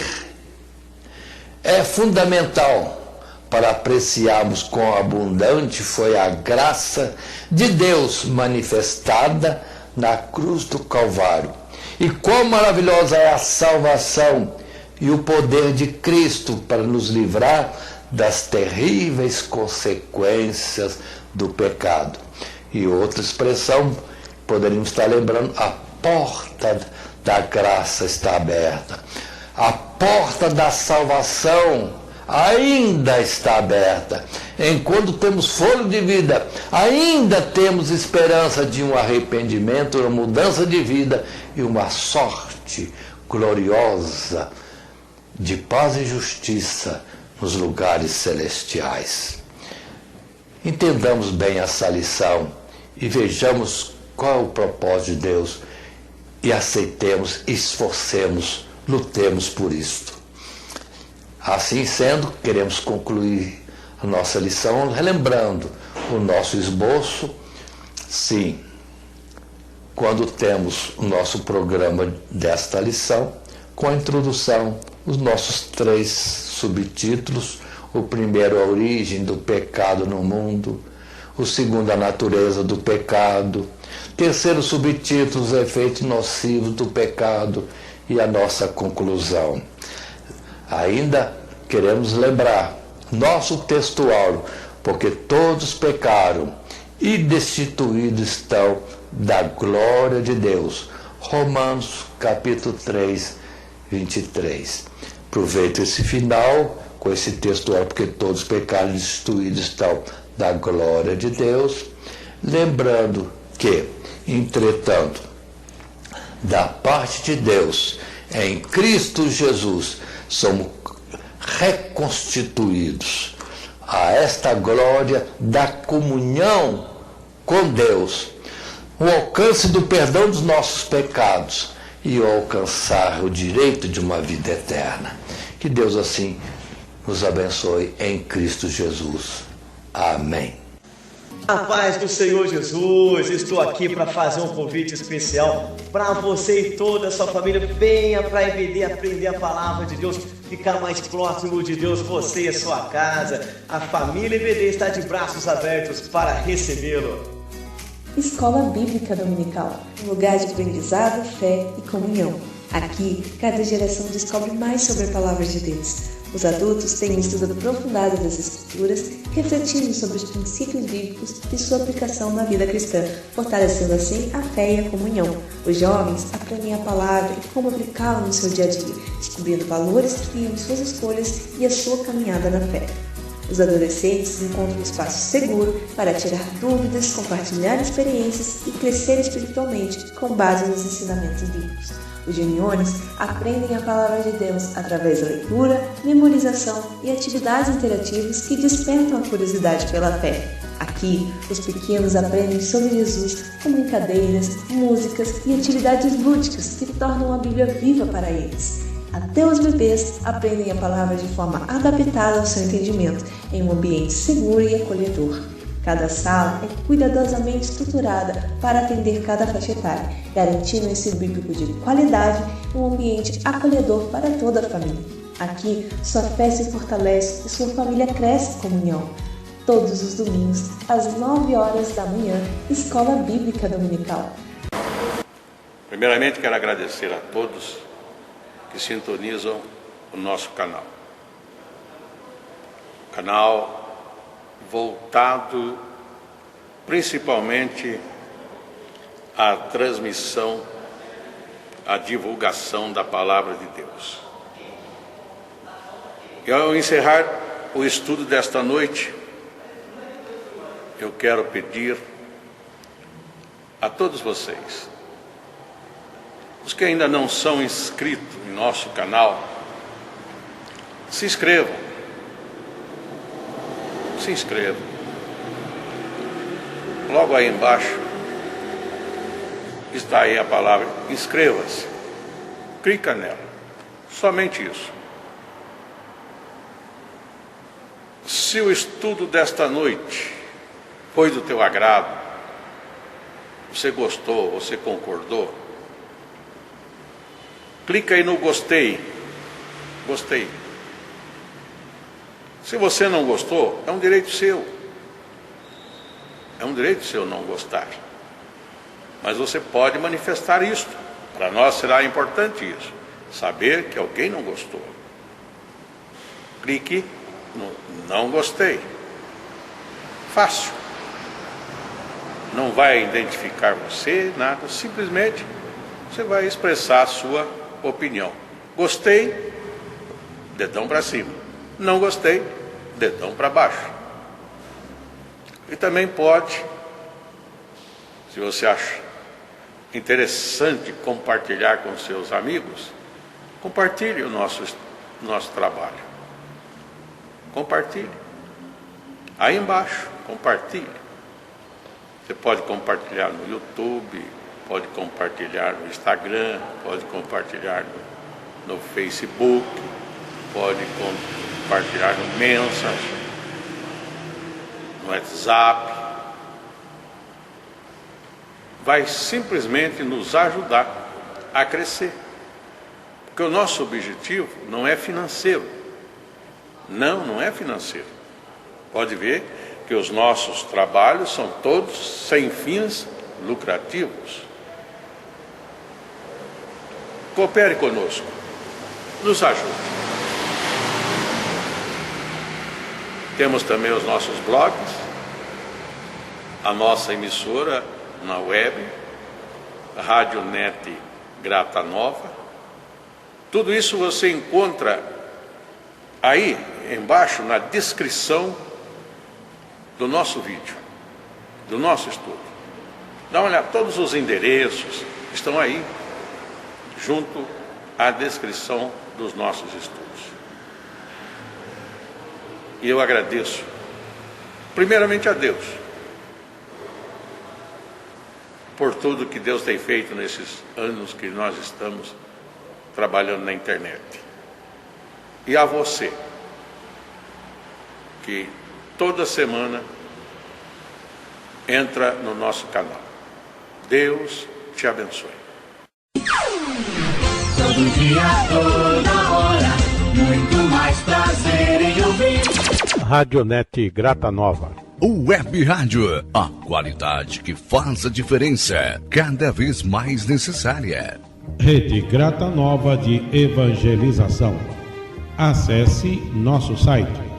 Speaker 2: é fundamental para apreciarmos quão abundante foi a graça de Deus manifestada na cruz do Calvário, e quão maravilhosa é a salvação e o poder de Cristo para nos livrar das terríveis consequências do pecado. E outra expressão, poderíamos estar lembrando, a porta da graça está aberta. A porta da salvação ainda está aberta. Enquanto temos fôlego de vida, ainda temos esperança de um arrependimento, uma mudança de vida e uma sorte gloriosa de paz e justiça nos lugares celestiais. Entendamos bem essa lição e vejamos qual é o propósito de Deus e aceitemos, esforcemos, lutemos por isto. Assim sendo, queremos concluir a nossa lição relembrando o nosso esboço. Sim, quando temos o nosso programa desta lição, com a introdução, os nossos 3 subtítulos: o primeiro, a origem do pecado no mundo; o segundo, a natureza do pecado; terceiro subtítulo, os efeitos nocivos do pecado; e a nossa conclusão. Ainda queremos lembrar nosso textual, porque todos pecaram e destituídos estão da glória de Deus. Romanos capítulo 3, 23. Aproveito esse final com esse textual, porque todos os pecados destruídos estão da glória de Deus, lembrando que, entretanto, da parte de Deus, em Cristo Jesus, somos reconstituídos a esta glória da comunhão com Deus, o alcance do perdão dos nossos pecados e o alcançar o direito de uma vida eterna. Que Deus assim nos abençoe em Cristo Jesus. Amém.
Speaker 3: A paz do Senhor Jesus, estou aqui para fazer um convite especial para você e toda a sua família. Venha para a EBD aprender a palavra de Deus, ficar mais próximo de Deus, você e a sua casa. A família EBD está de braços abertos para recebê-lo.
Speaker 4: Escola Bíblica Dominical, um lugar de aprendizado, fé e comunhão. Aqui, cada geração descobre mais sobre a palavra de Deus. Os adultos têm um estudo aprofundado das Escrituras, refletindo sobre os princípios bíblicos e sua aplicação na vida cristã, fortalecendo assim a fé e a comunhão. Os jovens aprendem a palavra e como aplicá-la no seu dia a dia, descobrindo valores que guiam suas escolhas e a sua caminhada na fé. Os adolescentes encontram um espaço seguro para tirar dúvidas, compartilhar experiências e crescer espiritualmente com base nos ensinamentos bíblicos. Os juniores aprendem a palavra de Deus através da leitura, memorização e atividades interativas que despertam a curiosidade pela fé. Aqui, os pequenos aprendem sobre Jesus com brincadeiras, músicas e atividades lúdicas que tornam a Bíblia viva para eles. Até os bebês aprendem a palavra de forma adaptada ao seu entendimento, em um ambiente seguro e acolhedor. Cada sala é cuidadosamente estruturada para atender cada faixa etária, garantindo um ensino bíblico de qualidade e um ambiente acolhedor para toda a família. Aqui, sua fé se fortalece e sua família cresce em comunhão. Todos os domingos, às 9 horas da manhã, Escola Bíblica Dominical.
Speaker 1: Primeiramente, quero agradecer a todos que sintonizam o nosso canal. Canal voltado principalmente à transmissão, à divulgação da palavra de Deus. E ao encerrar o estudo desta noite, eu quero pedir a todos vocês, os que ainda não são inscritos em nosso canal, se inscrevam. Se inscrevam. Logo aí embaixo está aí a palavra inscreva-se. Clica nela. Somente isso. Se o estudo desta noite foi do teu agrado, você gostou, você concordou, clica aí no gostei. Gostei. Se você não gostou, é um direito seu. É um direito seu não gostar. Mas você pode manifestar isso. Para nós será importante isso. Saber que alguém não gostou. Clique no não gostei. Fácil. Não vai identificar você, nada. Simplesmente você vai expressar a sua opinião. Gostei, dedão para cima. Não gostei, dedão para baixo. E também pode, se você acha interessante compartilhar com seus amigos, compartilhe o nosso trabalho. Compartilhe. Aí embaixo, compartilhe. Você pode compartilhar no YouTube, pode compartilhar no Instagram, pode compartilhar no Facebook, pode compartilhar no Messenger, no WhatsApp. Vai simplesmente nos ajudar a crescer. Porque o nosso objetivo não é financeiro. Não é financeiro. Pode ver que os nossos trabalhos são todos sem fins lucrativos. Coopere conosco. Nos ajude. Temos também os nossos blogs, a nossa emissora na web, a Rádio Net Grata Nova. Tudo isso você encontra aí embaixo na descrição do nosso vídeo, do nosso estudo. Dá uma olhada, todos os endereços estão aí, junto à descrição dos nossos estudos. E eu agradeço, primeiramente a Deus, por tudo que Deus tem feito nesses anos que nós estamos trabalhando na internet. E a você, que toda semana entra no nosso canal. Deus te abençoe.
Speaker 5: Todo dia, toda hora, muito mais prazer em ouvir.
Speaker 1: Radionet Grata Nova.
Speaker 6: Web Rádio, a qualidade que faz a diferença, cada vez mais necessária.
Speaker 7: Rede Grata Nova de Evangelização. Acesse nosso site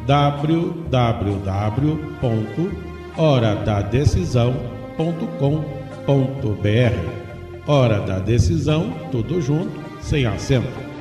Speaker 7: www.horadadecisão.com.br. Hora da Decisão, tudo junto, sem acento.